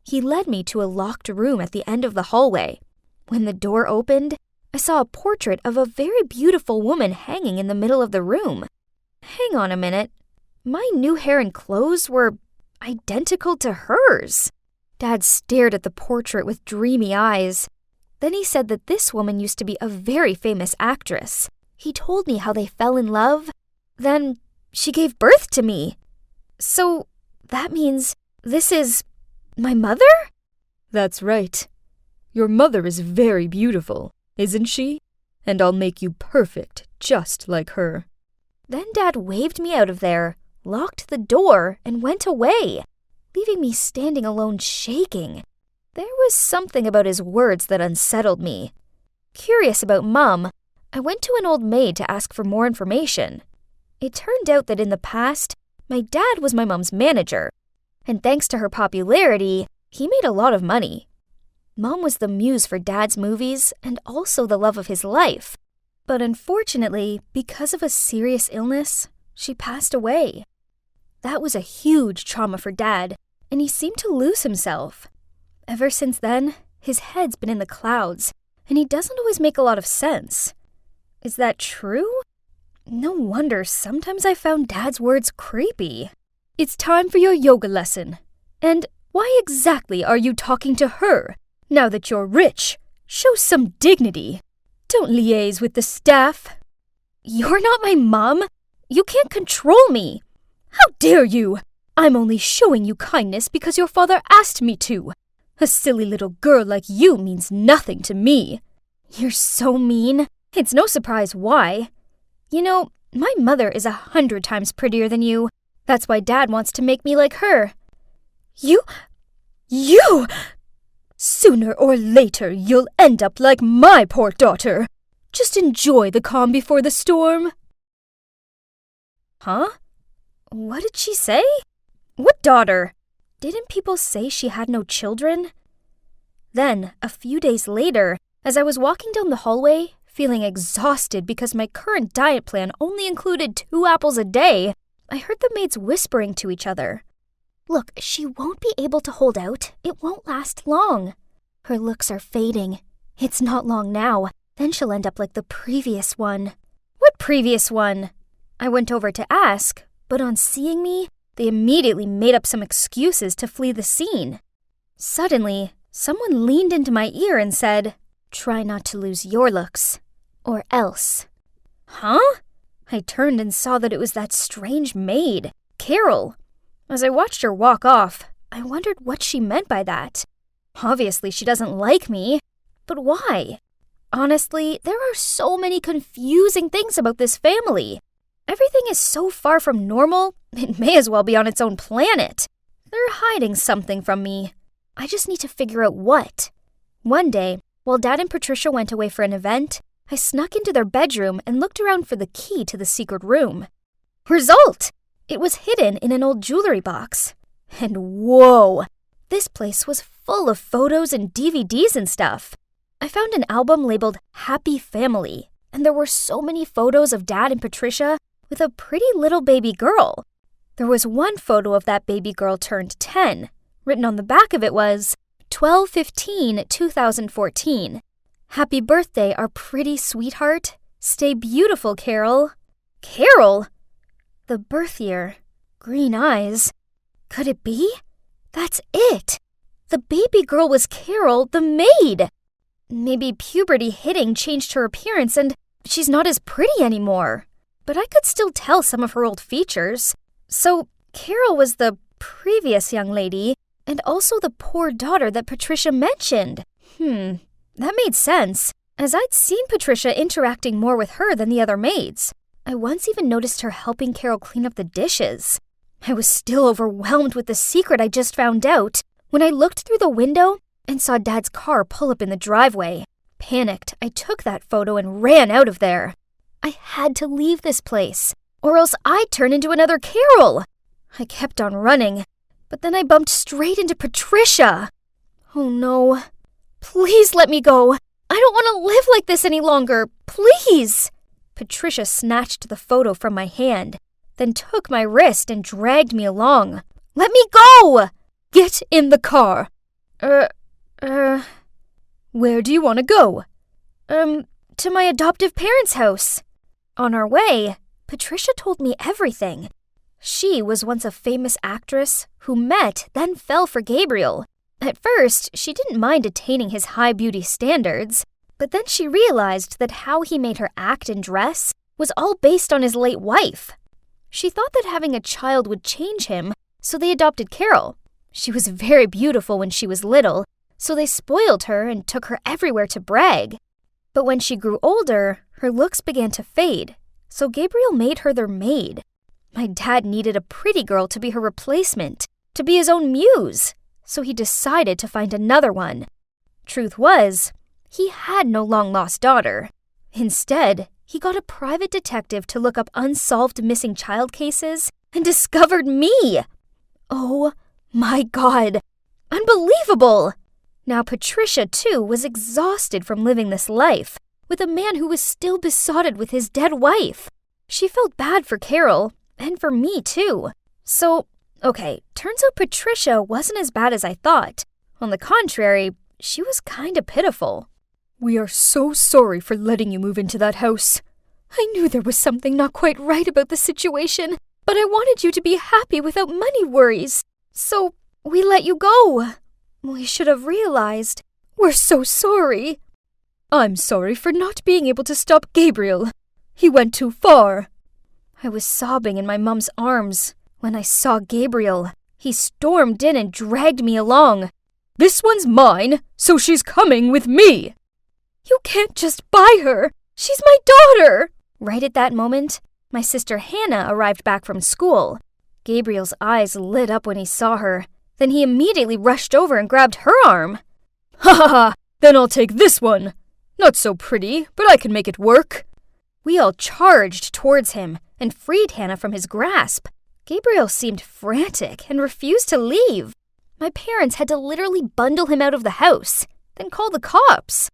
He led me to a locked room at the end of the hallway. When the door opened, I saw a portrait of a very beautiful woman hanging in the middle of the room. Hang on a minute. My new hair and clothes were identical to hers. Dad stared at the portrait with dreamy eyes. Then he said that this woman used to be a very famous actress. He told me how they fell in love. Then she gave birth to me. So that means this is my mother? That's right. Your mother is very beautiful, isn't she? And I'll make you perfect, just like her. Then Dad waved me out of there, locked the door, and went away, leaving me standing alone shaking. There was something about his words that unsettled me. Curious about Mum, I went to an old maid to ask for more information. It turned out that in the past, my dad was my mum's manager, and thanks to her popularity, he made a lot of money. Mom was the muse for Dad's movies and also the love of his life. But unfortunately, because of a serious illness, she passed away. That was a huge trauma for Dad, and he seemed to lose himself. Ever since then, his head's been in the clouds, and he doesn't always make a lot of sense. Is that true? No wonder sometimes I found Dad's words creepy. It's time for your yoga lesson. And why exactly are you talking to her? Now that you're rich, show some dignity. Don't liaise with the staff. You're not my mom. You can't control me. How dare you? I'm only showing you kindness because your father asked me to. A silly little girl like you means nothing to me. You're so mean. It's no surprise why. You know, my mother is 100 times prettier than you. That's why Dad wants to make me like her. You! Sooner or later, you'll end up like my poor daughter. Just enjoy the calm before the storm. Huh? What did she say? What daughter? Didn't people say she had no children? Then, a few days later, as I was walking down the hallway, feeling exhausted because my current diet plan only included 2 apples a day, I heard the maids whispering to each other. Look, she won't be able to hold out. It won't last long. Her looks are fading. It's not long now. Then she'll end up like the previous one. What previous one? I went over to ask, but on seeing me, they immediately made up some excuses to flee the scene. Suddenly, someone leaned into my ear and said, "Try not to lose your looks, or else." Huh? I turned and saw that it was that strange maid, Carol. As I watched her walk off, I wondered what she meant by that. Obviously, she doesn't like me, but why? Honestly, there are so many confusing things about this family. Everything is so far from normal, it may as well be on its own planet. They're hiding something from me. I just need to figure out what. One day, while Dad and Patricia went away for an event, I snuck into their bedroom and looked around for the key to the secret room. Result! It was hidden in an old jewelry box. And whoa! This place was full of photos and DVDs and stuff. I found an album labeled Happy Family, and there were so many photos of Dad and Patricia with a pretty little baby girl. There was one photo of that baby girl turned 10. Written on the back of it was 12/15/2014. Happy birthday, our pretty sweetheart. Stay beautiful, Carol. Carol? The birth year. Green eyes. Could it be? That's it. The baby girl was Carol, the maid. Maybe puberty hitting changed her appearance and she's not as pretty anymore. But I could still tell some of her old features. So Carol was the previous young lady and also the poor daughter that Patricia mentioned. That made sense, as I'd seen Patricia interacting more with her than the other maids. I once even noticed her helping Carol clean up the dishes. I was still overwhelmed with the secret I just found out when I looked through the window and saw Dad's car pull up in the driveway. Panicked, I took that photo and ran out of there. I had to leave this place, or else I'd turn into another Carol. I kept on running, but then I bumped straight into Patricia. Oh no. Please let me go. I don't want to live like this any longer. Please. Patricia snatched the photo from my hand, then took my wrist and dragged me along. Let me go! Get in the car. Where do you want to go? To my adoptive parents' house. On our way, Patricia told me everything. She was once a famous actress who met, then fell for Gabriel. At first, she didn't mind attaining his high beauty standards, but then she realized that how he made her act and dress was all based on his late wife. She thought that having a child would change him, so they adopted Carol. She was very beautiful when she was little, so they spoiled her and took her everywhere to brag. But when she grew older, her looks began to fade, so Gabriel made her their maid. My dad needed a pretty girl to be her replacement, to be his own muse, so he decided to find another one. Truth was, he had no long-lost daughter. Instead, he got a private detective to look up unsolved missing child cases and discovered me. Oh my God! Unbelievable! Now Patricia, too, was exhausted from living this life, with a man who was still besotted with his dead wife. She felt bad for Carol, and for me, too. So, okay, turns out Patricia wasn't as bad as I thought. On the contrary, she was kinda pitiful. We are so sorry for letting you move into that house. I knew there was something not quite right about the situation, but I wanted you to be happy without money worries. So, we let you go. We should have realized. We're so sorry. I'm sorry for not being able to stop Gabriel. He went too far. I was sobbing in my mum's arms when I saw Gabriel. He stormed in and dragged me along. This one's mine, so she's coming with me. You can't just buy her. She's my daughter. Right at that moment, my sister Hannah arrived back from school. Gabriel's eyes lit up when he saw her. Then he immediately rushed over and grabbed her arm. Ha ha ha! Then I'll take this one. Not so pretty, but I can make it work. We all charged towards him and freed Hannah from his grasp. Gabriel seemed frantic and refused to leave. My parents had to literally bundle him out of the house, then call the cops.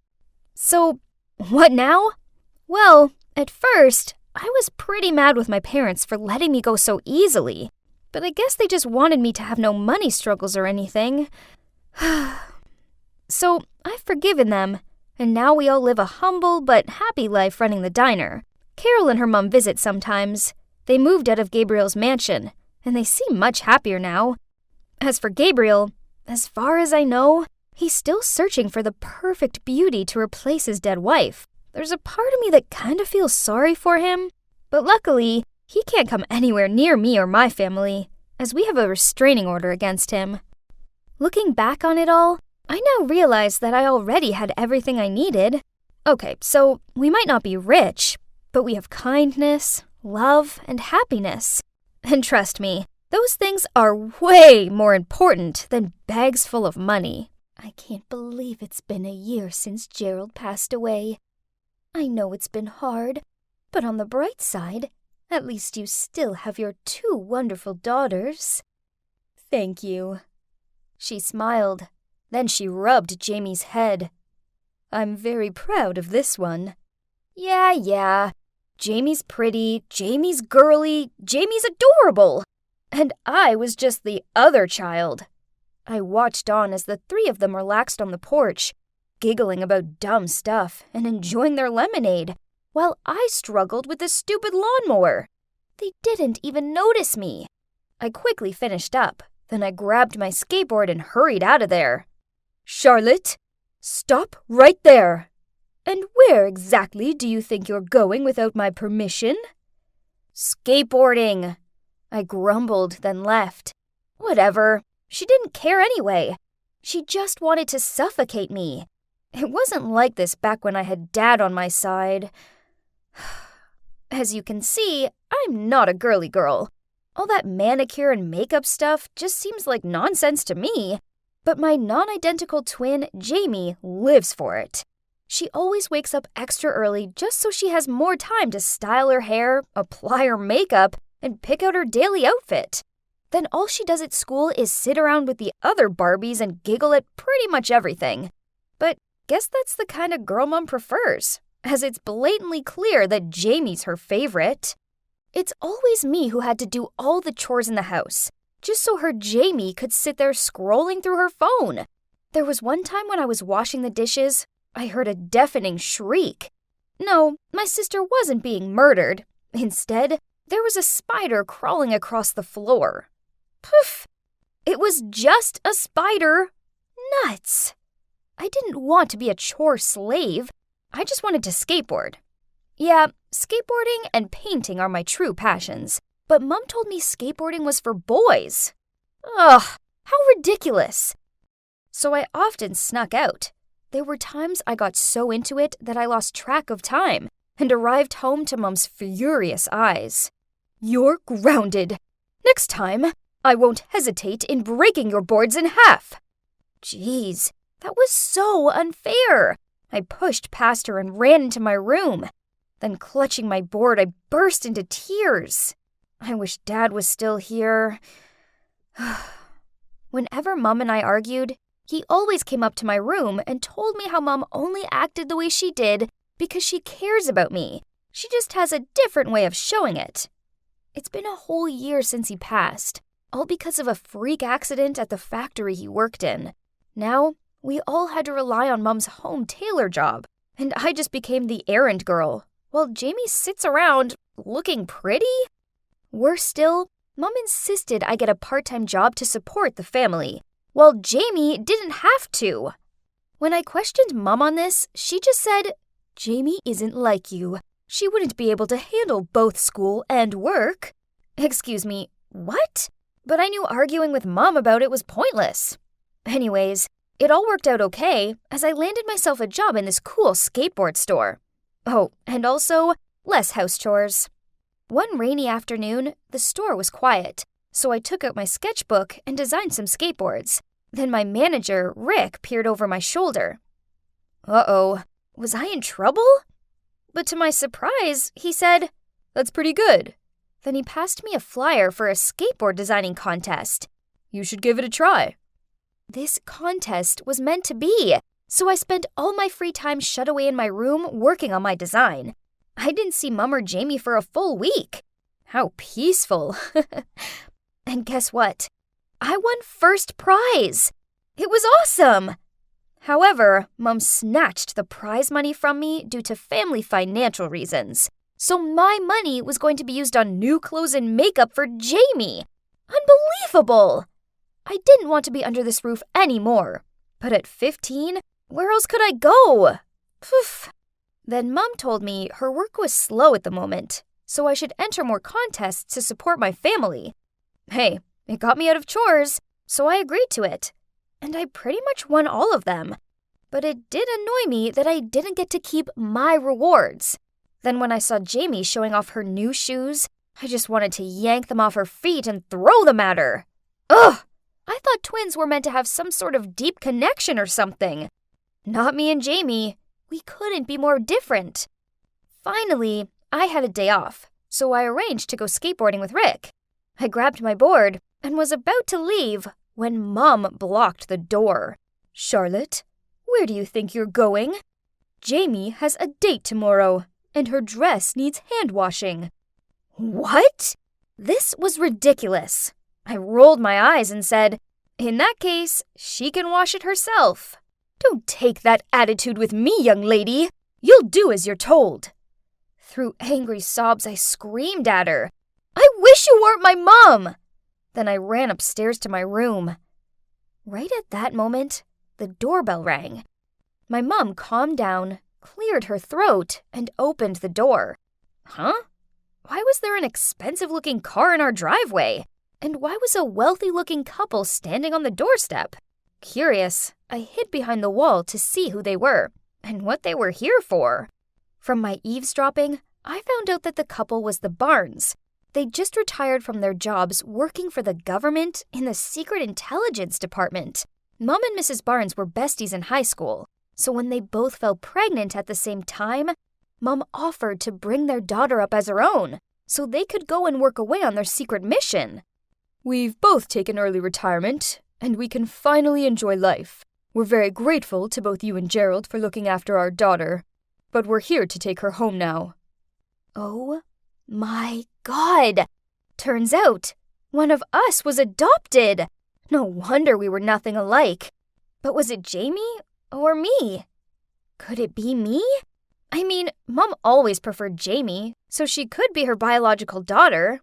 So, what now? Well, at first, I was pretty mad with my parents for letting me go so easily. But I guess they just wanted me to have no money struggles or anything. So, I've forgiven them, and now we all live a humble but happy life running the diner. Carol and her mom visit sometimes. They moved out of Gabriel's mansion, and they seem much happier now. As for Gabriel, as far as I know, he's still searching for the perfect beauty to replace his dead wife. There's a part of me that kind of feels sorry for him, but luckily, he can't come anywhere near me or my family, as we have a restraining order against him. Looking back on it all, I now realize that I already had everything I needed. Okay, so we might not be rich, but we have kindness, love, and happiness. And trust me, those things are way more important than bags full of money. I can't believe it's been a year since Gerald passed away. I know it's been hard, but on the bright side, at least you still have your 2 wonderful daughters. Thank you. She smiled. Then she rubbed Jamie's head. "I'm very proud of this one." Yeah. Jamie's pretty, Jamie's girly, Jamie's adorable. And I was just the other child. I watched on as the three of them relaxed on the porch, giggling about dumb stuff and enjoying their lemonade, while I struggled with the stupid lawnmower. They didn't even notice me. I quickly finished up, then I grabbed my skateboard and hurried out of there. "Charlotte, stop right there. And where exactly do you think you're going without my permission?" "Skateboarding," I grumbled, then left. Whatever. She didn't care anyway. She just wanted to suffocate me. It wasn't like this back when I had Dad on my side. As you can see, I'm not a girly girl. All that manicure and makeup stuff just seems like nonsense to me. But my non-identical twin, Jamie, lives for it. She always wakes up extra early just so she has more time to style her hair, apply her makeup, and pick out her daily outfit. Then all she does at school is sit around with the other Barbies and giggle at pretty much everything. But guess that's the kind of girl Mom prefers, as it's blatantly clear that Jamie's her favorite. It's always me who had to do all the chores in the house, just so her Jamie could sit there scrolling through her phone. There was one time when I was washing the dishes, I heard a deafening shriek. No, my sister wasn't being murdered. Instead, there was a spider crawling across the floor. Poof! It was just a spider. Nuts! I didn't want to be a chore slave. I just wanted to skateboard. Yeah, skateboarding and painting are my true passions. But Mom told me skateboarding was for boys. Ugh, how ridiculous. So I often snuck out. There were times I got so into it that I lost track of time and arrived home to Mom's furious eyes. "You're grounded. Next time, I won't hesitate in breaking your boards in half." Jeez, that was so unfair. I pushed past her and ran into my room. Then clutching my board, I burst into tears. I wish Dad was still here. Whenever Mom and I argued, he always came up to my room and told me how Mom only acted the way she did because she cares about me. She just has a different way of showing it. It's been a whole year since he passed, all because of a freak accident at the factory he worked in. Now, we all had to rely on Mom's home tailor job, and I just became the errand girl, while Jamie sits around looking pretty. Worse still, Mom insisted I get a part-time job to support the family, while Jamie didn't have to. When I questioned Mom on this, she just said, "Jamie isn't like you. She wouldn't be able to handle both school and work." Excuse me, what? But I knew arguing with Mom about it was pointless. Anyways, it all worked out okay, as I landed myself a job in this cool skateboard store. Oh, and also, less house chores. One rainy afternoon, the store was quiet, so I took out my sketchbook and designed some skateboards. Then my manager, Rick, peered over my shoulder. Uh-oh, was I in trouble? But to my surprise, he said, "That's pretty good." Then he passed me a flyer for a skateboard designing contest. "You should give it a try." This contest was meant to be, so I spent all my free time shut away in my room working on my design. I didn't see Mom or Jamie for a full week. How peaceful. And guess what? I won first prize. It was awesome. However, Mom snatched the prize money from me due to family financial reasons. So my money was going to be used on new clothes and makeup for Jamie. Unbelievable! I didn't want to be under this roof anymore. But at 15, where else could I go? Poof. Then Mom told me her work was slow at the moment, so I should enter more contests to support my family. Hey, it got me out of chores, so I agreed to it. And I pretty much won all of them. But it did annoy me that I didn't get to keep my rewards. Then when I saw Jamie showing off her new shoes, I just wanted to yank them off her feet and throw them at her. Ugh! I thought twins were meant to have some sort of deep connection or something. Not me and Jamie. We couldn't be more different. Finally, I had a day off, so I arranged to go skateboarding with Rick. I grabbed my board and was about to leave when Mom blocked the door. Charlotte, where do you think you're going? Jamie has a date tomorrow, and her dress needs hand washing. What? This was ridiculous. I rolled my eyes and said, in that case, she can wash it herself. Don't take that attitude with me, young lady. You'll do as you're told. Through angry sobs, I screamed at her. I wish you weren't my mom! Then I ran upstairs to my room. Right at that moment, the doorbell rang. My mom calmed down, cleared her throat, and opened the door. Huh? Why was there an expensive-looking car in our driveway? And why was a wealthy-looking couple standing on the doorstep? Curious, I hid behind the wall to see who they were and what they were here for. From my eavesdropping, I found out that the couple was the Barnes. They'd just retired from their jobs working for the government in the Secret Intelligence Department. Mom and Mrs. Barnes were besties in high school, so when they both fell pregnant at the same time, Mom offered to bring their daughter up as her own so they could go and work away on their secret mission. We've both taken early retirement, and we can finally enjoy life. We're very grateful to both you and Gerald for looking after our daughter, but we're here to take her home now. Oh my God! Turns out, one of us was adopted. No wonder we were nothing alike. But was it Jamie or me? Could it be me? I mean, Mom always preferred Jamie, so she could be her biological daughter.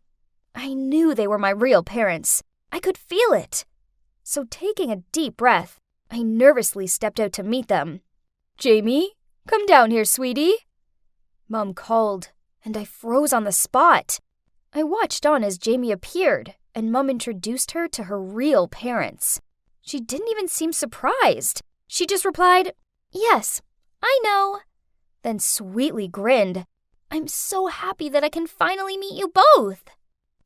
I knew they were my real parents. I could feel it. So taking a deep breath, I nervously stepped out to meet them. Jamie, come down here, sweetie. Mom called, and I froze on the spot. I watched on as Jamie appeared, and Mom introduced her to her real parents. She didn't even seem surprised. She just replied, "Yes, I know," then sweetly grinned. "I'm so happy that I can finally meet you both."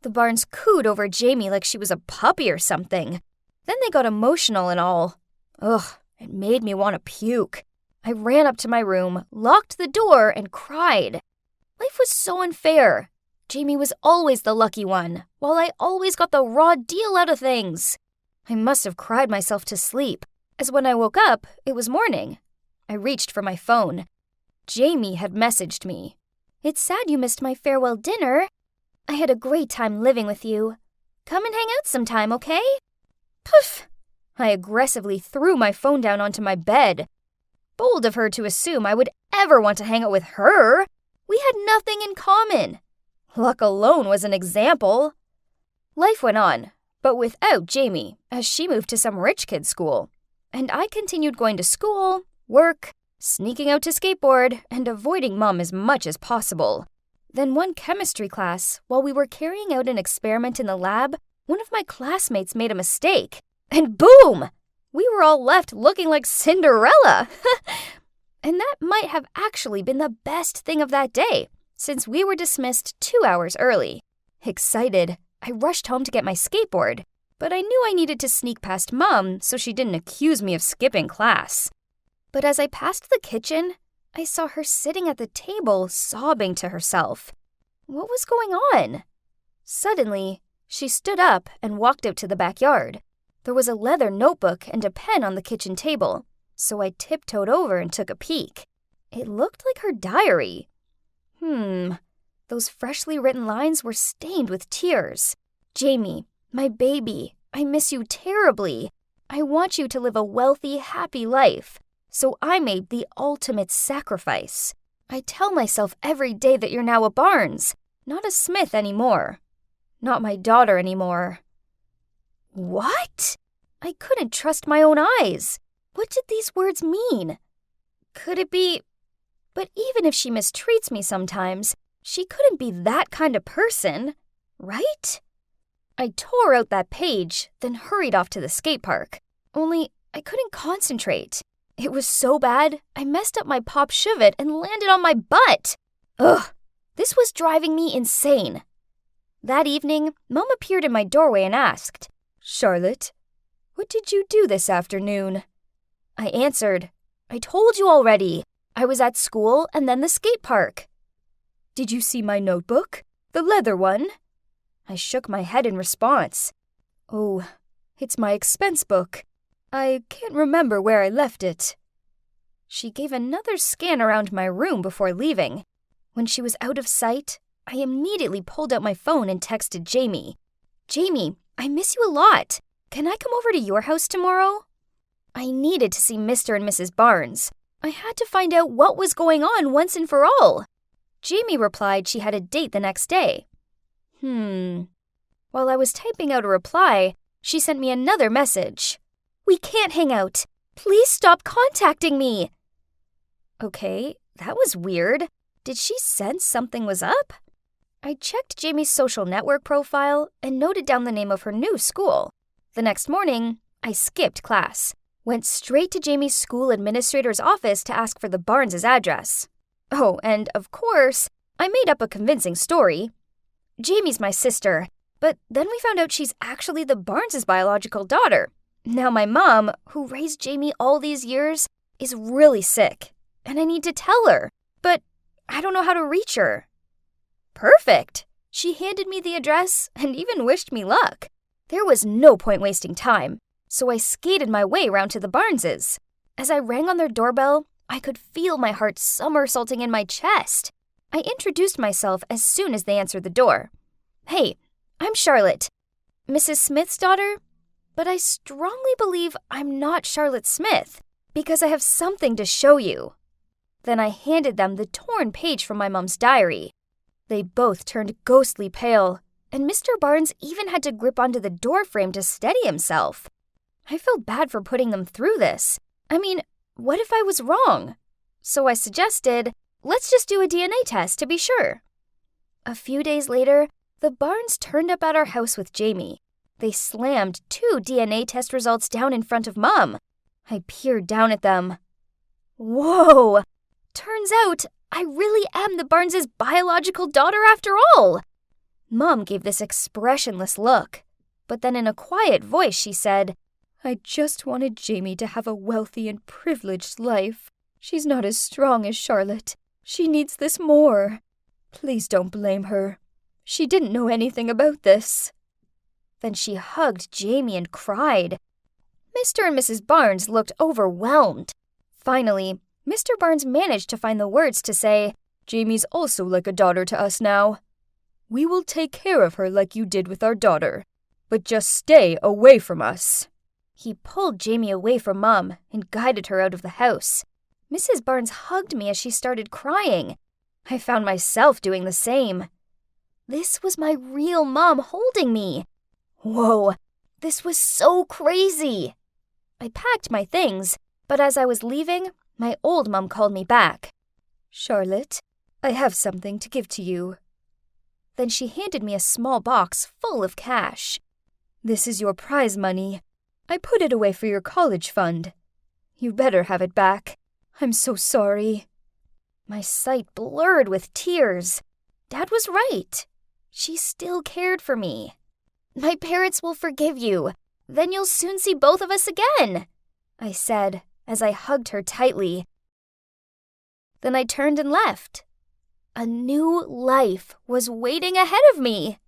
The Barnes cooed over Jamie like she was a puppy or something. Then they got emotional and all. Ugh, it made me want to puke. I ran up to my room, locked the door, and cried. Life was so unfair. Jamie was always the lucky one, while I always got the raw deal out of things. I must have cried myself to sleep, as when I woke up, it was morning. I reached for my phone. Jamie had messaged me. "It's sad you missed my farewell dinner. I had a great time living with you. Come and hang out sometime, okay?" Poof! I aggressively threw my phone down onto my bed. Bold of her to assume I would ever want to hang out with her. We had nothing in common. Luck alone was an example. Life went on, but without Jamie, as she moved to some rich kid's school. And I continued going to school, work, sneaking out to skateboard, and avoiding Mom as much as possible. Then one chemistry class, while we were carrying out an experiment in the lab, one of my classmates made a mistake. And boom! We were all left looking like Cinderella. And that might have actually been the best thing of that day, since we were dismissed 2 hours early. Excited, I rushed home to get my skateboard, but I knew I needed to sneak past Mom so she didn't accuse me of skipping class. But as I passed the kitchen, I saw her sitting at the table sobbing to herself. What was going on? Suddenly, she stood up and walked out to the backyard. There was a leather notebook and a pen on the kitchen table, so I tiptoed over and took a peek. It looked like her diary. Those freshly written lines were stained with tears. "Jamie, my baby, I miss you terribly. I want you to live a wealthy, happy life. So I made the ultimate sacrifice. I tell myself every day that you're now a Barnes, not a Smith anymore. Not my daughter anymore." What? I couldn't trust my own eyes. What did these words mean? Could it be... But even if she mistreats me sometimes, she couldn't be that kind of person, right? I tore out that page, then hurried off to the skate park. Only I couldn't concentrate. It was so bad, I messed up my pop shove-it and landed on my butt. Ugh, this was driving me insane. That evening, Mom appeared in my doorway and asked, "Charlotte, what did you do this afternoon?" I answered, "I told you already. I was at school and then the skate park." "Did you see my notebook? The leather one?" I shook my head in response. "Oh, it's my expense book. I can't remember where I left it. She gave another scan around my room before leaving. When she was out of sight, I immediately pulled out my phone and texted Jamie. Jamie, I miss you a lot. Can I come over to your house tomorrow? I needed to see Mr. and Mrs. Barnes. I had to find out what was going on once and for all. Jamie replied she had a date the next day. While I was typing out a reply, she sent me another message. We can't hang out. Please stop contacting me. Okay, that was weird. Did she sense something was up? I checked Jamie's social network profile and noted down the name of her new school. The next morning, I skipped class, went straight to Jamie's school administrator's office to ask for the Barnes' address. Oh, and of course, I made up a convincing story. Jamie's my sister, but then we found out she's actually the Barnes' biological daughter. Now my mom, who raised Jamie all these years, is really sick, and I need to tell her, but I don't know how to reach her. Perfect! She handed me the address and even wished me luck. There was no point wasting time, so I skated my way round to the Barneses. As I rang on their doorbell, I could feel my heart somersaulting in my chest. I introduced myself as soon as they answered the door. Hey, I'm Charlotte, Mrs. Smith's daughter, but I strongly believe I'm not Charlotte Smith because I have something to show you. Then I handed them the torn page from my mom's diary. They both turned ghostly pale, and Mr. Barnes even had to grip onto the doorframe to steady himself. I felt bad for putting them through this. I mean, what if I was wrong? So I suggested, let's just do a DNA test to be sure. A few days later, the Barnes turned up at our house with Jamie. They slammed 2 DNA test results down in front of Mom. I peered down at them. Whoa! Turns out I really am the Barnes' biological daughter after all. Mom gave this expressionless look, but then in a quiet voice she said, I just wanted Jamie to have a wealthy and privileged life. She's not as strong as Charlotte. She needs this more. Please don't blame her. She didn't know anything about this. Then she hugged Jamie and cried. Mr. and Mrs. Barnes looked overwhelmed. Finally, Mr. Barnes managed to find the words to say, Jamie's also like a daughter to us now. We will take care of her like you did with our daughter, but just stay away from us. He pulled Jamie away from Mom and guided her out of the house. Mrs. Barnes hugged me as she started crying. I found myself doing the same. This was my real mom holding me. Whoa, this was so crazy. I packed my things, but as I was leaving, my old mom called me back. Charlotte, I have something to give to you. Then she handed me a small box full of cash. This is your prize money. I put it away for your college fund. You better have it back. I'm so sorry. My sight blurred with tears. Dad was right. She still cared for me. My parents will forgive you. Then you'll soon see both of us again, I said as I hugged her tightly. Then I turned and left. A new life was waiting ahead of me.